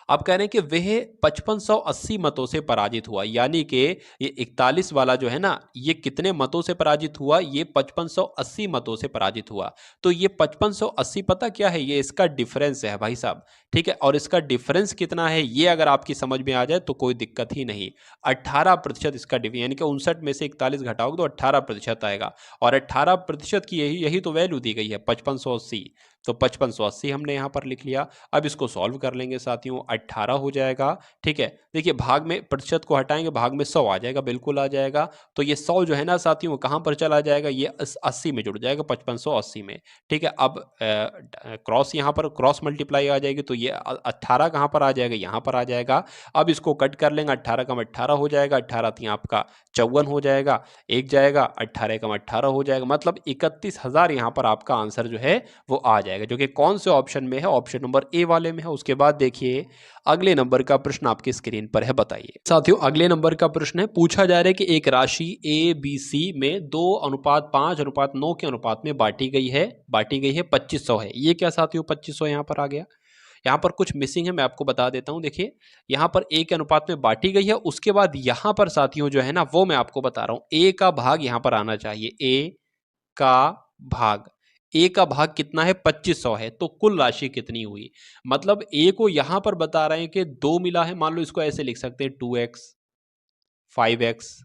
आप कह रहे हैं कि वह 5580 मतों से पराजित हुआ, यानी कि ये 41 वाला जो है ना, ये कितने मतों से पराजित हुआ? ये 5580 मतों से पराजित हुआ। तो ये 5580 पता क्या है? ये इसका डिफरेंस है भाई साहब, ठीक है। और इसका डिफरेंस कितना है ये अगर आपकी समझ में आ जाए तो कोई दिक्कत ही नहीं। 18% इसका डिफरेंस, यानी कि 59 में से 41 घटाओगे तो 18% आएगा। और 18% की यही तो वैल्यू दी गई है 5580। तो 5580 हमने यहाँ पर लिख लिया। अब इसको सॉल्व कर लेंगे साथियों, 18 हो जाएगा, ठीक है। देखिए भाग में प्रतिशत को हटाएंगे, भाग में 100 आ जाएगा, बिल्कुल आ जाएगा। तो ये 100 जो है ना साथियों कहाँ पर चला जाएगा? ये 80 में जुड़ जाएगा, 5580 में, ठीक है। अब क्रॉस यहाँ पर क्रॉस मल्टीप्लाई आ जाएगी, तो ये 18 कहाँ पर आ जाएगा? यहाँ पर आ जाएगा। अब इसको कट कर लेंगे, 18 कम 18 हो जाएगा, 18 तीन आपका 54 हो जाएगा, एक जाएगा, 18 कम 18 हो जाएगा, मतलब 31,000 यहाँ पर आपका आंसर जो है वो आ जाएगा, जो कि कौन से ऑप्शन में है? ऑप्शन नंबर ए वाले में है। उसके बाद देखिए अगले नंबर का प्रश्न आपकी स्क्रीन पर है, बताइए साथियों। अगले नंबर का प्रश्न है, पूछा जा रहा है कि एक राशि ए बी सी में 2:5:9 के अनुपात में बांटी गई है 2500 है। ये क्या साथियों 2500 यहाँ पर आ गया? यहाँ पर कुछ मिसिंग है, मैं आपको बता देता हूँ। देखिए यहाँ पर ए के अनुपात में बांटी गई है, उसके बाद यहाँ पर साथियों जो है ना वो मैं आपको बता रहा हूँ, ए का भाग यहाँ पर आना चाहिए। ए का भाग, ए का भाग कितना है? 2500 है। तो कुल राशि कितनी हुई? मतलब ए को यहां पर बता रहे हैं कि 2 मिला है, मान लो इसको ऐसे लिख सकते हैं 2x 5x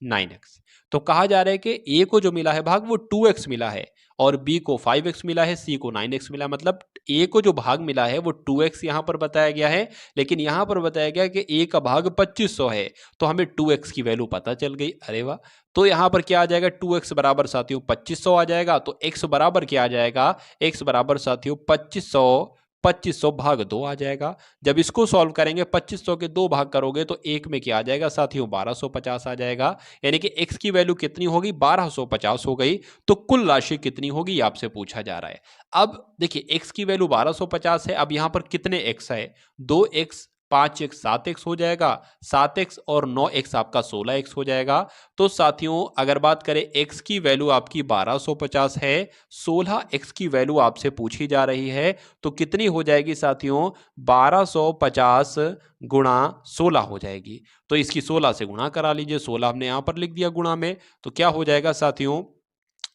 9x। तो कहा जा रहा है कि ए को जो मिला है भाग वो 2x मिला है, और बी को 5x मिला है, सी को 9x मिला है। मतलब ए को जो भाग मिला है वो 2x यहां पर बताया गया है, लेकिन यहां पर बताया गया कि ए का भाग 2500 है, तो हमें 2x की वैल्यू पता चल गई। अरे वाह! तो यहां पर क्या आ जाएगा? 2x बराबर साथियों 2500 आ जाएगा। तो x बराबर क्या आ जाएगा? x बराबर साथियों 2500 भाग 2 आ जाएगा। जब इसको सॉल्व करेंगे 2500 के 2 भाग करोगे तो एक में क्या आ जाएगा साथियों? 1250 आ जाएगा। यानी कि x की वैल्यू कितनी होगी? 1250 हो गई। तो कुल राशि कितनी होगी आपसे पूछा जा रहा है। अब देखिए x की वैल्यू 1250 है, अब यहां पर कितने x है? 2x 5x 7x हो जाएगा, 7x और 9x आपका 16x हो जाएगा। तो साथियों अगर बात करें x की वैल्यू आपकी 1250 है, 16x की वैल्यू आपसे पूछी जा रही है, तो कितनी हो जाएगी साथियों? 1250 गुणा 16 हो जाएगी। तो इसकी 16 से गुणा करा लीजिए, 16 हमने यहां पर लिख दिया गुणा में। तो क्या हो जाएगा साथियों?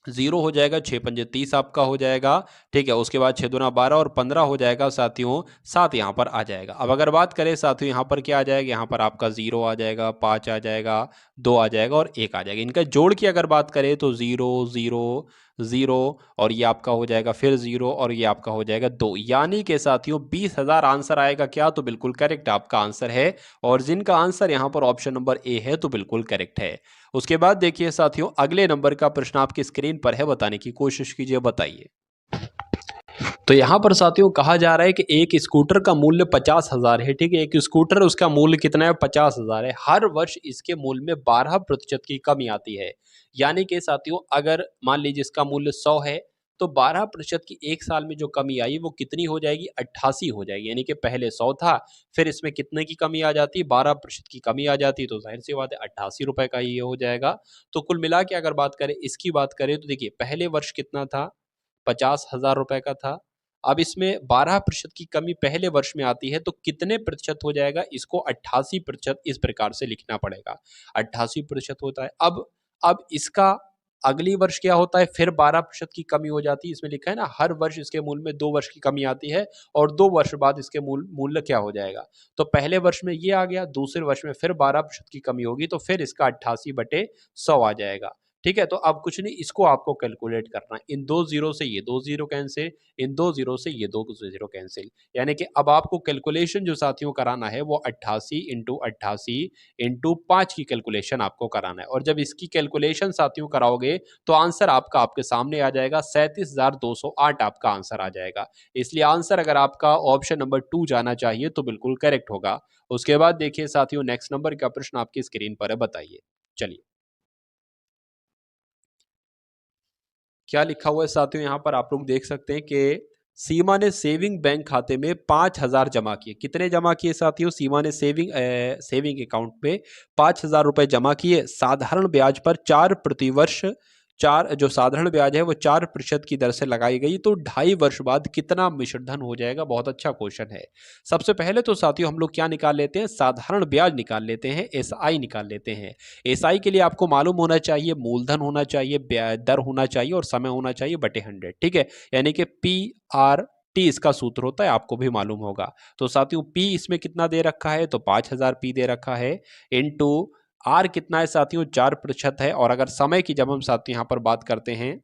0 हो जाएगा, 6 पंजे 30 आपका हो जाएगा, ठीक है। उसके बाद 6 दूना 12 और 15 हो जाएगा साथियों, 7 यहाँ पर आ जाएगा। अब अगर बात करें साथियों यहाँ पर क्या आ जाएगा? यहाँ पर आपका 0 आ जाएगा, 5 आ जाएगा, 2 आ जाएगा और 1 आ जाएगा। इनका जोड़ की अगर बात करें तो 0 0 0 और ये आपका हो जाएगा फिर 0 और ये आपका हो जाएगा 2, यानी कि साथियों 20,000 आंसर आएगा क्या? तो बिल्कुल करेक्ट आपका आंसर है। और जिनका आंसर यहाँ पर ऑप्शन नंबर ए है तो बिल्कुल करेक्ट है। उसके बाद देखिए साथियों अगले नंबर का प्रश्न आपकी स्क्रीन पर है, बताने की कोशिश कीजिए, बताइए। तो यहाँ पर साथियों कहा जा रहा है कि एक स्कूटर का मूल्य 50,000 है, ठीक है। एक स्कूटर उसका मूल्य कितना है? 50,000 है। हर वर्ष इसके मूल्य में 12% की कमी आती है। यानी कि साथियों अगर मान लीजिए इसका मूल्य 100 है, तो 12% की एक साल में जो कमी आई वो कितनी हो जाएगी? 88 हो जाएगी। यानी कि पहले 100 था, फिर इसमें कितने की कमी आ जाती है? 12% की कमी आ जाती है। तो जाहिर सी बात है 88 रुपए का ये हो जाएगा। तो कुल मिला के अगर बात करें इसकी बात करें तो देखिए पहले वर्ष कितना था? 50,000 रुपए का था। अब इसमें 12% की कमी पहले वर्ष में आती है, तो कितने प्रतिशत हो जाएगा? इसको 88% इस प्रकार से लिखना पड़ेगा। 88% होता है। अब इसका अगली वर्ष क्या होता है? फिर 12% की कमी हो जाती है। इसमें लिखा है ना हर वर्ष इसके मूल्य में 2 वर्ष की कमी आती है, और 2 वर्ष बाद इसके मूल्य क्या हो जाएगा? तो पहले वर्ष में ये आ गया, दूसरे वर्ष में फिर 12% की कमी होगी, तो फिर इसका 88/100 आ जाएगा। ठीक है, तो अब कुछ नहीं, इसको आपको कैलकुलेट करना है। इन 2 ज़ीरो से ये 2 ज़ीरो कैंसिल, इन 2 ज़ीरो से ये 2 ज़ीरो कैंसिल। यानी कि अब आपको कैलकुलेशन जो साथियों कराना है वो 88 इंटू 88 इंटू 5 की कैलकुलेशन आपको कराना है। और जब इसकी कैलकुलेशन साथियों कराओगे तो आंसर आपका आपके सामने आ जाएगा, 37,208 आपका आंसर आ जाएगा। इसलिए आंसर अगर आपका ऑप्शन नंबर 2 जाना चाहिए तो बिल्कुल करेक्ट होगा। उसके बाद देखिए साथियों नेक्स्ट नंबर का प्रश्न आपकी स्क्रीन पर है, बताइए। चलिए क्या लिखा हुआ है साथियों, यहाँ पर आप लोग देख सकते हैं कि सीमा ने सेविंग बैंक खाते में 5,000 जमा किए। कितने जमा किए साथियों? सीमा ने सेविंग अकाउंट में 5,000 रुपए जमा किए। साधारण ब्याज पर 4 प्रतिवर्ष चार जो साधारण ब्याज है वो 4% की दर से लगाई गई, तो 2.5 वर्ष बाद कितना मिश्र धन हो जाएगा? बहुत अच्छा क्वेश्चन है। सबसे पहले तो साथियों हम लोग क्या निकाल लेते हैं? साधारण ब्याज निकाल लेते हैं, एसआई निकाल लेते हैं। एसआई के लिए आपको मालूम होना चाहिए, मूलधन होना चाहिए, ब्याज दर होना चाहिए और समय होना चाहिए बटे 100, ठीक है। यानी कि PRT इसका सूत्र होता है, आपको भी मालूम होगा। तो साथियों P इसमें कितना दे रखा है? तो 5000 P दे रखा है, इनटू आर कितना है साथियों? 4% है। और अगर समय की जब हम साथियों यहाँ पर बात करते हैं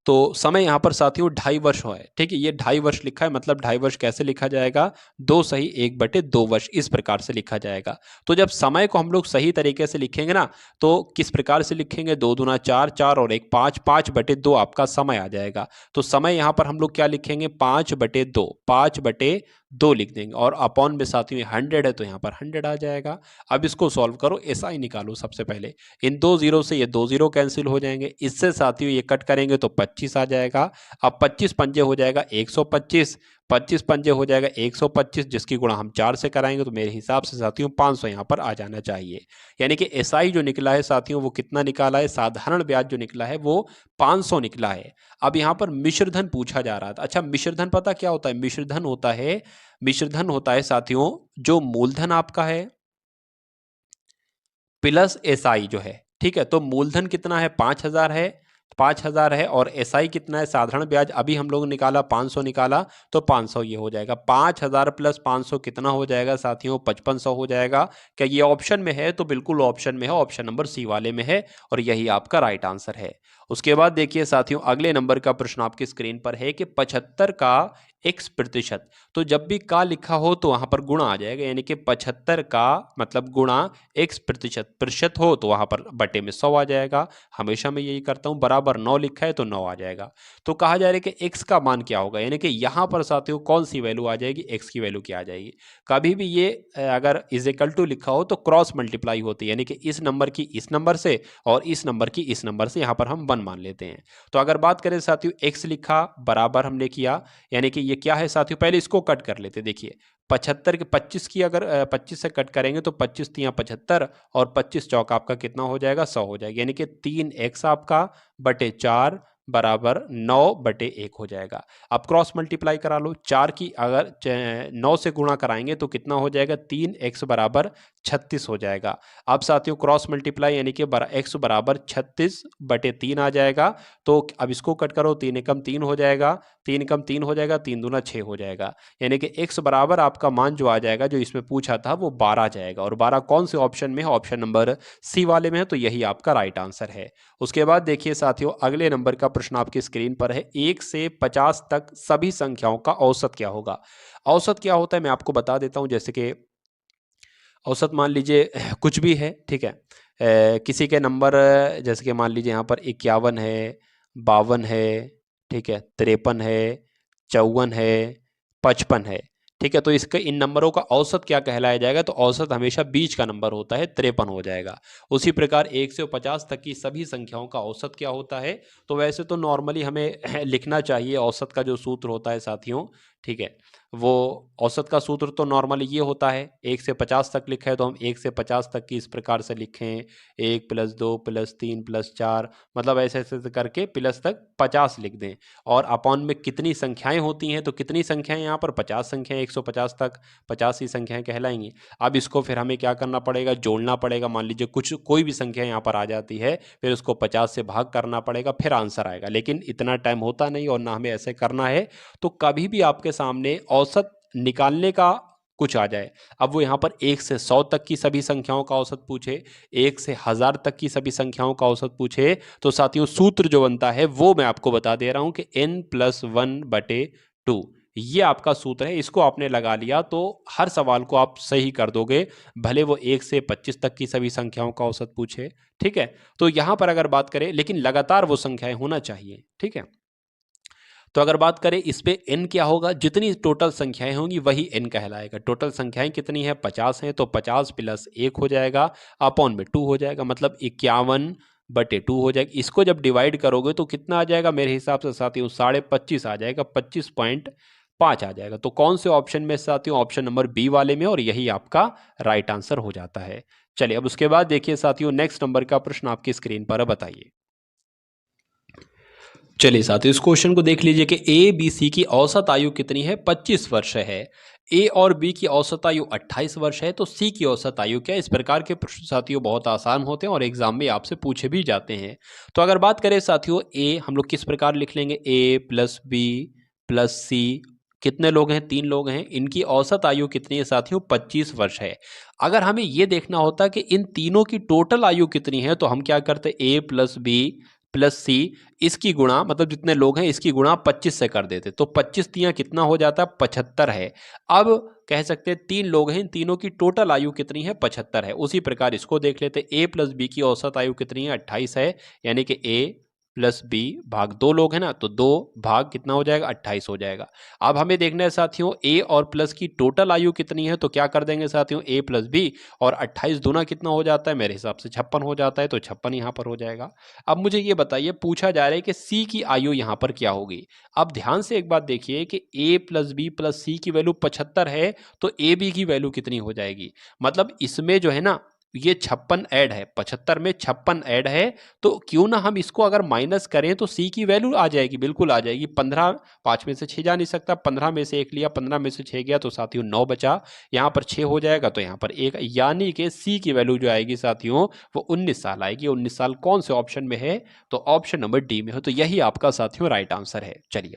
तो समय यहाँ पर साथियों 2.5 वर्ष है, ठीक है। ये 2.5 वर्ष लिखा है, मतलब 2.5 वर्ष कैसे लिखा जाएगा? 2 सही 1/2 वर्ष, इस प्रकार से लिखा जाएगा। तो जब समय को हम लोग सही तरीके से लिखेंगे ना, तो किस प्रकार से लिखेंगे? 2 दूना 4, 4 और 1 5, 5/2 आपका समय आ जाएगा। तो समय यहाँ पर हम लोग क्या लिखेंगे? 5/2, 5/2 लिख देंगे। और अपॉन में साथियों 100 है तो यहाँ पर 100 आ जाएगा। अब इसको सॉल्व करो, एसआई निकालो। सबसे पहले इन 2 जीरो से ये 2 जीरो कैंसिल हो जाएंगे, इससे साथियों ये कट करेंगे तो 25 आ जाएगा। अब 25 पंजे हो जाएगा 125, 25 पंजे हो जाएगा 125, जिसकी गुणा हम 4 से कराएंगे तो मेरे हिसाब से साथियों 500 यहाँ पर आ जाना चाहिए। यानी कि एसआई जो निकला है साथियों वो कितना निकाला है? साधारण ब्याज जो निकला है वो 500 निकला है। अब यहाँ पर मिश्रधन पूछा जा रहा था। अच्छा, मिश्रधन पता क्या होता है? मिश्रधन होता है साथियों जो मूलधन आपका है प्लस एसआई जो है, ठीक है। तो मूलधन कितना है? 5000 है, 5000 है। और एसआई कितना है? साधारण ब्याज अभी हम लोग निकाला 500 निकाला, तो 500 ये हो जाएगा। 5000 प्लस 500 कितना हो जाएगा साथियों? 5500 हो जाएगा। क्या ये ऑप्शन में है? तो बिल्कुल ऑप्शन में है, ऑप्शन नंबर सी वाले में है, और यही आपका राइट आंसर है। उसके बाद देखिए साथियों, अगले नंबर का प्रश्न आपकी स्क्रीन पर है कि 75 का x%। तो जब भी का लिखा हो तो वहां पर गुणा आ जाएगा, यानी कि 75 का मतलब गुणा x%, प्रतिशत हो तो वहां पर बटे में 100 आ जाएगा। हमेशा मैं यही करता हूं, बराबर 9 लिखा है तो 9 आ जाएगा। तो कहा जा रहा है कि x का मान क्या होगा, यानी कि यहां पर साथियों कौन सी वैल्यू आ जाएगी? x की वैल्यू क्या आ जाएगी? कभी भी ये अगर इज इक्वल टू लिखा हो तो क्रॉस मल्टीप्लाई होती है, यानी कि इस नंबर की इस नंबर से और इस नंबर की इस नंबर से, यहां पर हम 1 मान लेते हैं। तो अगर बात करें साथियों, x लिखा बराबर हमने किया, यानी कि ये क्या है साथियों? पहले इसको कट कर लेते। देखिए 75 के 25 की अगर 25 से कट करेंगे तो 25 तिया 75 और 25 चौक आपका कितना हो जाएगा? 100 हो जाएगा। यानी कि 3x आपका बटे 4 बराबर 9/1 हो जाएगा। अब क्रॉस मल्टीप्लाई करा लो, 4 की अगर 9 से गुणा कराएंगे तो कितना हो जाएगा? 3x बराबर 36 हो जाएगा। अब साथियों क्रॉस मल्टीप्लाई यानी कि x बराबर 36/3 आ जाएगा। तो अब इसको कट करो, 3 एकम 3 हो जाएगा, 3 एकम 3 हो जाएगा, 3 दूना 6 हो जाएगा। यानी कि x बराबर आपका मान जो आ जाएगा, जो इसमें पूछा था वो 12 जाएगा। और 12 कौन से ऑप्शन में है? ऑप्शन नंबर सी वाले में है, तो यही आपका राइट आंसर है। उसके बाद देखिए साथियों, अगले नंबर का प्रश्न आपकी स्क्रीन पर है, 1 से 50 तक सभी संख्याओं का औसत क्या होगा? औसत क्या होता है मैं आपको बता देता हूं। जैसे कि औसत मान लीजिए कुछ भी है, ठीक है। किसी के नंबर जैसे कि मान लीजिए यहाँ पर 51 है, 52 है, ठीक है, 53 है, 54 है, 55 है, ठीक है। तो इसके इन नंबरों का औसत क्या कहलाया जाएगा? तो औसत हमेशा बीच का नंबर होता है, 53 हो जाएगा। उसी प्रकार 1 से 50 तक की सभी संख्याओं का औसत क्या होता है? तो वैसे तो नॉर्मली हमें लिखना चाहिए औसत का जो सूत्र होता है साथियों, ठीक है, वो औसत का सूत्र तो नॉर्मली ये होता है, 1 से 50 तक लिखा है तो हम 1 से 50 तक की इस प्रकार से लिखें, 1 + 2 + 3 + 4, मतलब ऐसे ऐसे करके प्लस तक 50 लिख दें। और अपॉन में कितनी संख्याएं होती हैं? तो कितनी संख्याएं यहाँ पर? 50 संख्याएं, 150 तक 50 ही संख्याएं कहलाएंगी। अब इसको फिर हमें क्या करना पड़ेगा? जोड़ना पड़ेगा। मान लीजिए कोई भी संख्या यहाँ पर आ जाती है, फिर उसको 50 से भाग करना पड़ेगा, फिर आंसर आएगा। लेकिन इतना टाइम होता नहीं और ना हमें ऐसे करना है। तो कभी भी आपके सामने औसत निकालने का कुछ आ जाए, अब वो यहाँ पर 1 से 100 तक की सभी संख्याओं का औसत पूछे, 1 से 1000 तक की सभी संख्याओं का औसत पूछे, तो साथियों सूत्र जो बनता है वो मैं आपको बता दे रहा हूं कि n+1/2 ये आपका सूत्र है। इसको आपने लगा लिया तो हर सवाल को आप सही कर दोगे, भले वो 1 से 25 तक की सभी संख्याओं का औसत पूछे, ठीक है। तो यहां पर अगर बात करें, लेकिन लगातार वो संख्याएं होना चाहिए, ठीक है। तो अगर बात करें इस पे n क्या होगा? जितनी टोटल संख्याएं होंगी वही n कहलाएगा। टोटल संख्याएं कितनी है? 50 हैं, तो 50 + 1 हो जाएगा, अपॉन में 2 हो जाएगा, मतलब 51/2 हो जाएगा। इसको जब डिवाइड करोगे तो कितना आ जाएगा मेरे हिसाब से साथियों? 25.5 आ जाएगा, 25.5 आ जाएगा। तो कौन से ऑप्शन में साथियों? ऑप्शन नंबर बी वाले में, और यही आपका राइट आंसर हो जाता है। चलिए अब उसके बाद देखिए साथियों, नेक्स्ट नंबर का प्रश्न आपकी स्क्रीन पर है, बताइए। चलिए साथियों, इस क्वेश्चन को देख लीजिए कि ए बी सी की औसत आयु कितनी है? 25 वर्ष है। ए और बी की औसत आयु 28 वर्ष है, तो सी की औसत आयु क्या है? इस प्रकार के प्रश्न साथियों बहुत आसान होते हैं और एग्जाम में आपसे पूछे भी जाते हैं। तो अगर बात करें साथियों, ए हम लोग किस प्रकार लिख लेंगे? ए प्लस बी प्लस सी। कितने लोग हैं? 3 लोग हैं। इनकी औसत आयु कितनी है साथियों? 25 वर्ष है। अगर हमें ये देखना होता कि इन तीनों की टोटल आयु कितनी है, तो हम क्या करते? ए प्लस बी प्लस सी, इसकी गुणा, मतलब जितने लोग हैं इसकी गुणा 25 से कर देते, तो 25 तियां कितना हो जाता है? 75 है। अब कह सकते हैं 3 लोग हैं, इन तीनों की टोटल आयु कितनी है? 75 है। उसी प्रकार इसको देख लेते, ए प्लस बी की औसत आयु कितनी है? 28 है, यानी कि ए प्लस बी भाग 2 लोग हैं ना, तो 2 भाग कितना हो जाएगा? 28 हो जाएगा। अब हमें देखना है साथियों ए और प्लस की टोटल आयु कितनी है, तो क्या कर देंगे साथियों? ए प्लस बी और 28 दूना कितना हो जाता है? मेरे हिसाब से 56 हो जाता है, तो 56 यहाँ पर हो जाएगा। अब मुझे ये बताइए, पूछा जा रहा है कि सी की आयु यहाँ पर क्या होगी? अब ध्यान से एक बात देखिए कि ए प्लस बी प्लस सी की वैल्यू 75 है, तो ए बी की वैल्यू कितनी हो जाएगी? मतलब इसमें जो है ना, ये 56 ऐड है, 75 में 56 ऐड है, तो क्यों ना हम इसको अगर माइनस करें तो सी की वैल्यू आ जाएगी, बिल्कुल आ जाएगी। 15, 5 में से 6 जा नहीं सकता, 15 में से 1 लिया, 15 में से 6 गया, तो साथियों 9 बचा, यहाँ पर 6 हो जाएगा, तो यहाँ पर 1, यानी कि सी की वैल्यू जो आएगी साथियों वो 19 साल आएगी। 19 साल कौन से ऑप्शन में है? तो ऑप्शन नंबर डी में है, तो यही आपका साथियों राइट आंसर है। चलिए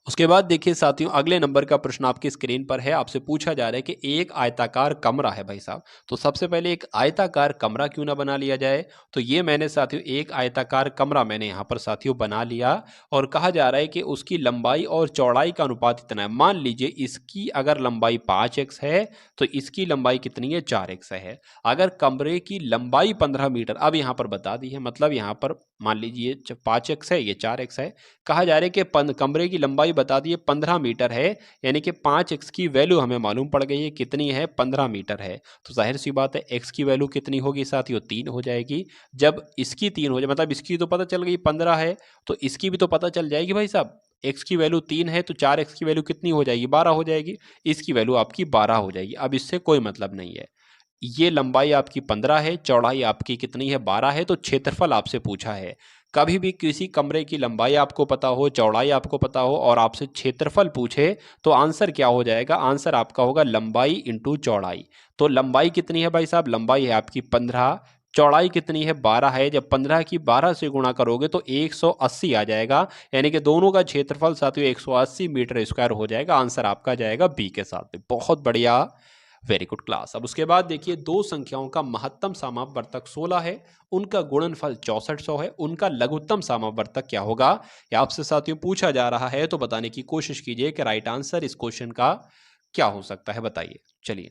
उसके बाद देखिए साथियों, अगले नंबर का प्रश्न आपकी स्क्रीन पर है। आपसे पूछा जा रहा है कि एक आयताकार कमरा है भाई साहब, तो सबसे पहले एक आयताकार कमरा क्यों ना बना लिया जाए? तो ये मैंने साथियों एक आयताकार कमरा मैंने यहाँ पर साथियों बना लिया, और कहा जा रहा है कि उसकी लंबाई और चौड़ाई का अनुपात इतना है। मान लीजिए इसकी अगर लंबाई 5x है, तो इसकी लंबाई कितनी है? 4x है। अगर कमरे की लंबाई 15 मीटर, अब यहाँ पर बता दी है, मतलब यहाँ पर मान लीजिए 5x है, ये 4x है। कहा जा रहा है कि कमरे की लंबाई बता दिए 15 मीटर है, यानी कि 5x की वैल्यू हमें मालूम पड़ गई है, कितनी है? 15 मीटर है। तो जाहिर सी बात है x की वैल्यू कितनी होगी साथियों? 3 हो जाएगी। जब इसकी 3 हो जाए, मतलब इसकी तो पता चल गई 15 है, तो इसकी भी तो पता चल जाएगी भाई साहब। x की वैल्यू 3 है, तो 4x की वैल्यू कितनी हो जाएगी? 12 हो जाएगी। इसकी वैल्यू आपकी 12 हो जाएगी। अब इससे कोई मतलब नहीं है। ये लंबाई आपकी 15 है, चौड़ाई आपकी कितनी है? 12 है, तो क्षेत्रफल आपसे पूछा है। कभी भी किसी कमरे की लंबाई आपको पता हो, चौड़ाई आपको पता हो और आपसे क्षेत्रफल पूछे, तो आंसर क्या हो जाएगा? आंसर आपका होगा लंबाई इंटू चौड़ाई। तो लंबाई कितनी है भाई साहब? लंबाई है आपकी 15, चौड़ाई कितनी है? 12 है। जब 15 की 12 से गुणा करोगे तो 180 आ जाएगा, यानी कि दोनों का क्षेत्रफल साथियों 180 मीटर स्क्वायर हो जाएगा। आंसर आपका जाएगा बी के साथ में। बहुत बढ़िया, वेरी गुड क्लास। अब उसके बाद देखिए, दो संख्याओं का महत्तम समापवर्तक 16 है, उनका गुणनफल 6400 है, उनका लघुत्तम समापवर्तक क्या होगा? ये आपसे साथियों पूछा जा रहा है, तो बताने की कोशिश कीजिए कि राइट आंसर इस क्वेश्चन का क्या हो सकता है, बताइए। चलिए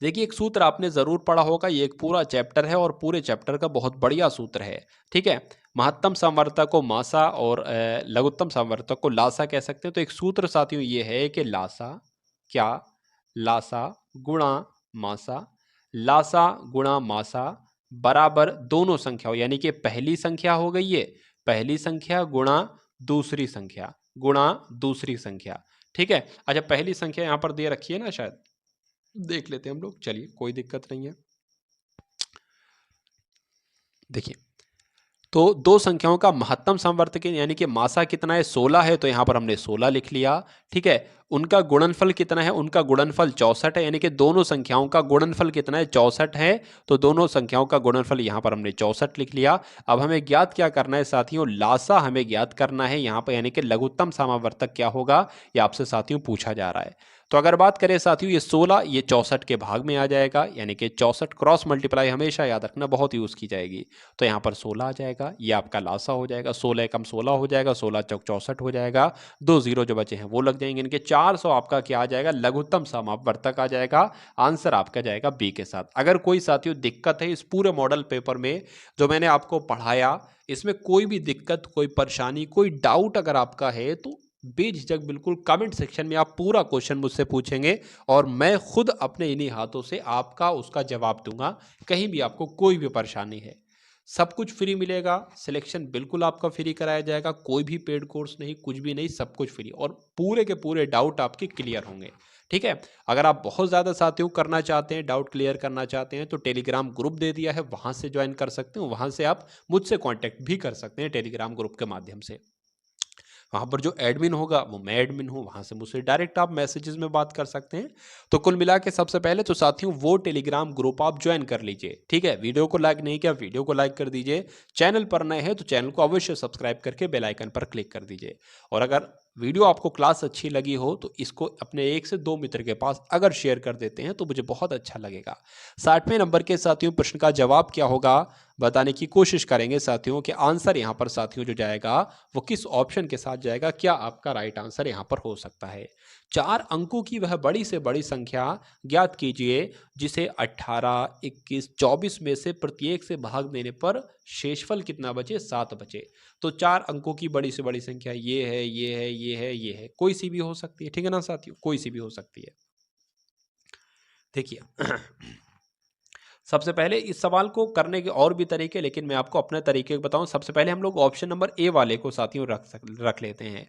देखिए, एक सूत्र आपने जरूर पढ़ा होगा, ये एक पूरा चैप्टर है और पूरे चैप्टर का बहुत बढ़िया सूत्र है। ठीक है, महत्तम संवर्तक को मासा और लघुत्तम संवर्तक को लासा कह सकते हैं। तो एक सूत्र साथियों ये है कि लासा क्या? लासा गुणा मासा, लासा गुणा मासा बराबर दोनों संख्याओं, यानी कि पहली संख्या हो गई है, पहली संख्या गुणा दूसरी संख्या, गुणा दूसरी संख्या। ठीक है, अच्छा पहली संख्या यहां पर दे रखी है ना, शायद देख लेते हैं हम लोग। चलिए कोई दिक्कत नहीं है। देखिए, तो दो संख्याओं का महत्तम समवर्तक यानी कि मासा कितना है? 16 है, तो यहां पर हमने 16 लिख लिया। ठीक है, उनका गुणनफल कितना है? उनका गुणनफल 64 है, यानी कि दोनों संख्याओं का गुणनफल कितना है? 64 है, तो दोनों संख्याओं का गुणनफल यहां पर हमने 64 लिख लिया। अब हमें ज्ञात क्या करना है साथियों? लासा हमें ज्ञात करना है यहां पर, यानी कि लघुत्तम समावर्तक क्या होगा, ये आपसे साथियों पूछा जा रहा है। तो अगर बात करें साथियों, ये 16 ये 64 के भाग में आ जाएगा, यानी कि 64 क्रॉस मल्टीप्लाई हमेशा याद रखना, बहुत यूज की जाएगी। तो यहाँ पर 16 आ जाएगा, ये आपका लासा हो जाएगा। 16 कम 16 हो जाएगा, 16 चौक 64 हो जाएगा, 2 जीरो जो बचे हैं वो लग जाएंगे। इनके 400 आपका क्या आ जाएगा? लघुत्तम समापवर्तक आ जाएगा। आंसर आपका जाएगा बी के साथ। अगर कोई साथियों दिक्कत है इस पूरे मॉडल पेपर में जो मैंने आपको पढ़ाया, इसमें कोई भी दिक्कत, कोई परेशानी, कोई डाउट अगर आपका है, तो बेझिझक बिल्कुल कमेंट सेक्शन में आप पूरा क्वेश्चन मुझसे पूछेंगे और मैं खुद अपने इन्हीं हाथों से आपका उसका जवाब दूंगा। कहीं भी आपको कोई भी परेशानी है, सब कुछ फ्री मिलेगा। सिलेक्शन बिल्कुल आपका फ्री कराया जाएगा, कोई भी पेड कोर्स नहीं, कुछ भी नहीं, सब कुछ फ्री, और पूरे के पूरे डाउट आपके क्लियर होंगे। ठीक है। अगर आप बहुत ज़्यादा साथियों करना चाहते हैं, डाउट क्लियर करना चाहते हैं, तो टेलीग्राम ग्रुप दे दिया है, वहाँ से ज्वाइन कर सकते हो। वहाँ से आप मुझसे कांटेक्ट भी कर सकते हैं टेलीग्राम ग्रुप के माध्यम से। वहाँ पर जो एडमिन होगा वो मैं एडमिन हूँ, वहाँ से मुझसे डायरेक्ट आप मैसेजेस में बात कर सकते हैं। तो कुल मिला के सबसे पहले तो साथियों वो टेलीग्राम ग्रुप आप ज्वाइन कर लीजिए, ठीक है। वीडियो को लाइक नहीं किया, वीडियो को लाइक कर दीजिए। चैनल पर नए हैं तो चैनल को अवश्य सब्सक्राइब करके बेल आइकन पर क्लिक कर दीजिए। और अगर वीडियो आपको क्लास अच्छी लगी हो तो इसको अपने 1 से 2 मित्र के पास अगर शेयर कर देते हैं तो मुझे बहुत अच्छा लगेगा। 60वें नंबर के साथियों प्रश्न का जवाब क्या होगा बताने की कोशिश करेंगे साथियों कि आंसर यहाँ पर साथियों जो जाएगा वो किस ऑप्शन के साथ जाएगा, क्या आपका राइट आंसर यहाँ पर हो सकता है। 4 अंकों की वह बड़ी से बड़ी संख्या ज्ञात कीजिए जिसे 18, 21, 24 में से प्रत्येक से भाग देने पर शेषफल कितना बचे, 7 बचे। तो 4 अंकों की बड़ी से बड़ी संख्या ये है, ये है, ये है, ये है, कोई सी भी हो सकती है, ठीक है ना साथियों, कोई सी भी हो सकती है। देखिए सबसे पहले इस सवाल को करने के और भी तरीके, लेकिन मैं आपको अपने तरीके बताऊं। सबसे पहले हम लोग ऑप्शन नंबर ए वाले को साथियों रख लेते हैं।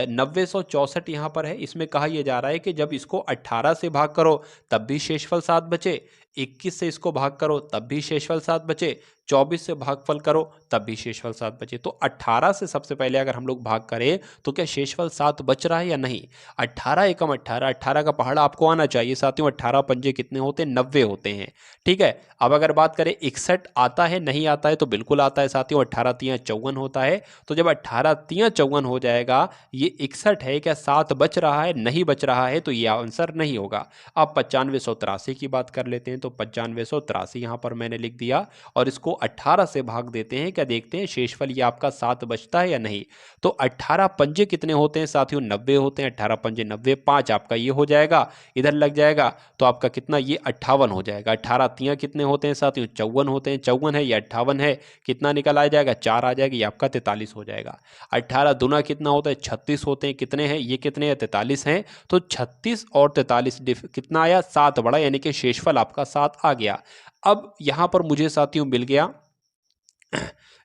9064 यहाँ पर है। इसमें कहा यह जा रहा है कि जब इसको 18 से भाग करो तब भी शेषफल 7 बचे, 21 से इसको भाग करो तब भी शेषफल 7 बचे, 24 से भागफल करो तब भी शेषफल 7 बचे। तो 18 से सबसे पहले अगर हम लोग भाग करें तो क्या शेषफल 7 बच रहा है या नहीं। 18 एकम 18, 18 का पहाड़ा आपको आना चाहिए साथियों। 18 पंजे कितने होते हैं, 90 होते हैं, ठीक है। अब अगर बात करें 61 आता है नहीं आता है, तो बिल्कुल आता है साथियों। 18 तियां 54 होता है। तो जब 18 तियां 54 हो जाएगा, ये 61 है, क्या 7 बच रहा है, नहीं बच रहा है, तो ये आंसर नहीं होगा। अब 9583 की बात कर लेते हैं। तो 9583 यहाँ पर मैंने लिख दिया और इसको 18 से भाग देते हैं, क्या देखते हैं शेषफल ये आपका 7 बचता है या नहीं। तो 18 पंजे कितने होते हैं साथियों, 90 होते हैं। 18 पंजे 90, 5 आपका ये हो जाएगा, इधर लग जाएगा तो आपका कितना, ये 58 हो जाएगा। 18 तियां कितने होते हैं साथियों, 54 होते हैं। 54 है, ये 58 है, कितना निकल आ जाएगा, 4 आ जाएगा, ये आपका 43 हो जाएगा। 18 दुना कितना होता है, 36 होते हैं। कितने हैं, ये कितने हैं, 43 हैं। तो 36 और 43 कितना आया, 7 बड़ा, यानी कि शेषफल आपका 7 आ गया। अब यहां पर मुझे साथियों मिल गया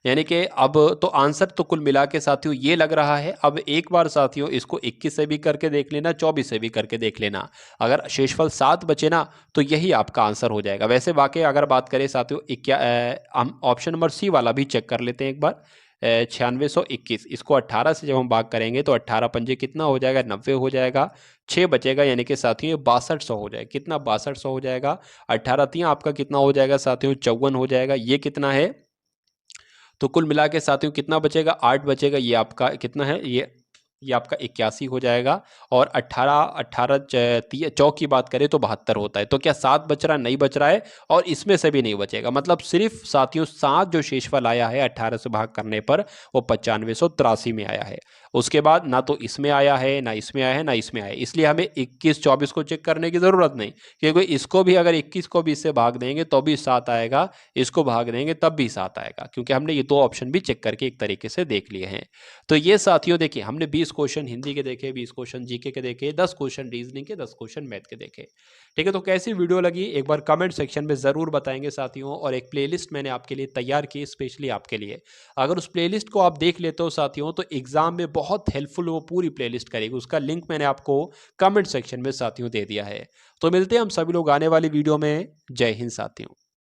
यानी कि अब तो आंसर तो कुल मिला के साथियों ये लग रहा है। अब एक बार साथियों इसको 21 से भी करके देख लेना, 24 से भी करके देख लेना। अगर शेषफल 7 बचे ना तो यही आपका आंसर हो जाएगा। वैसे वाकई अगर बात करें साथियों, हम ऑप्शन नंबर सी वाला भी चेक कर लेते हैं एक बार। 9621 इसको 18 से जब हम भाग करेंगे तो 18 पंजे कितना हो जाएगा, 90 हो जाएगा। 6 बचेगा, यानी कि साथियों ये 6200 हो जाएगा। कितना, 6200 हो जाएगा। 18 तियां आपका कितना हो जाएगा साथियों, 54 हो जाएगा। ये कितना है, तो कुल मिला के साथियों कितना बचेगा, 8 बचेगा। ये आपका कितना है, ये आपका 81 हो जाएगा। और 18 18 चौ की बात करें तो 72 होता है। तो क्या 7 बच रहा है, नहीं बच रहा है, और इसमें से भी नहीं बचेगा। मतलब सिर्फ साथियों 7 जो शेषफल आया है 18 से भाग करने पर वो 9583 में आया है। उसके बाद ना तो इसमें आया है, ना इसमें आया है, ना इसमें आया है। इसलिए हमें 21 24 को चेक करने की जरूरत नहीं, क्योंकि इसको भी अगर 21 को भी इससे भाग देंगे तो भी 7 आएगा, इसको भाग देंगे तब भी 7 आएगा, क्योंकि हमने ये 2 ऑप्शन भी चेक करके एक तरीके से देख लिए हैं। तो ये साथियों देखिए हमने 20 क्वेश्चन हिंदी के देखे, 20 क्वेश्चन जीके के देखे, 10 क्वेश्चन रीजनिंग के, 10 क्वेश्चन मैथ के देखे, ठीक है। तो कैसी वीडियो लगी एक बार कमेंट सेक्शन में जरूर बताएंगे साथियों। और एक प्लेलिस्ट मैंने आपके लिए तैयार की स्पेशली आपके लिए, अगर उस प्लेलिस्ट को आप देख लेते हो साथियों तो एग्जाम में बहुत हेल्पफुल वो पूरी प्लेलिस्ट करेगी। उसका लिंक मैंने आपको कमेंट सेक्शन में साथियों दे दिया है। तो मिलते हैं हम सभी लोग आने वाली वीडियो में। जय हिंद साथियों।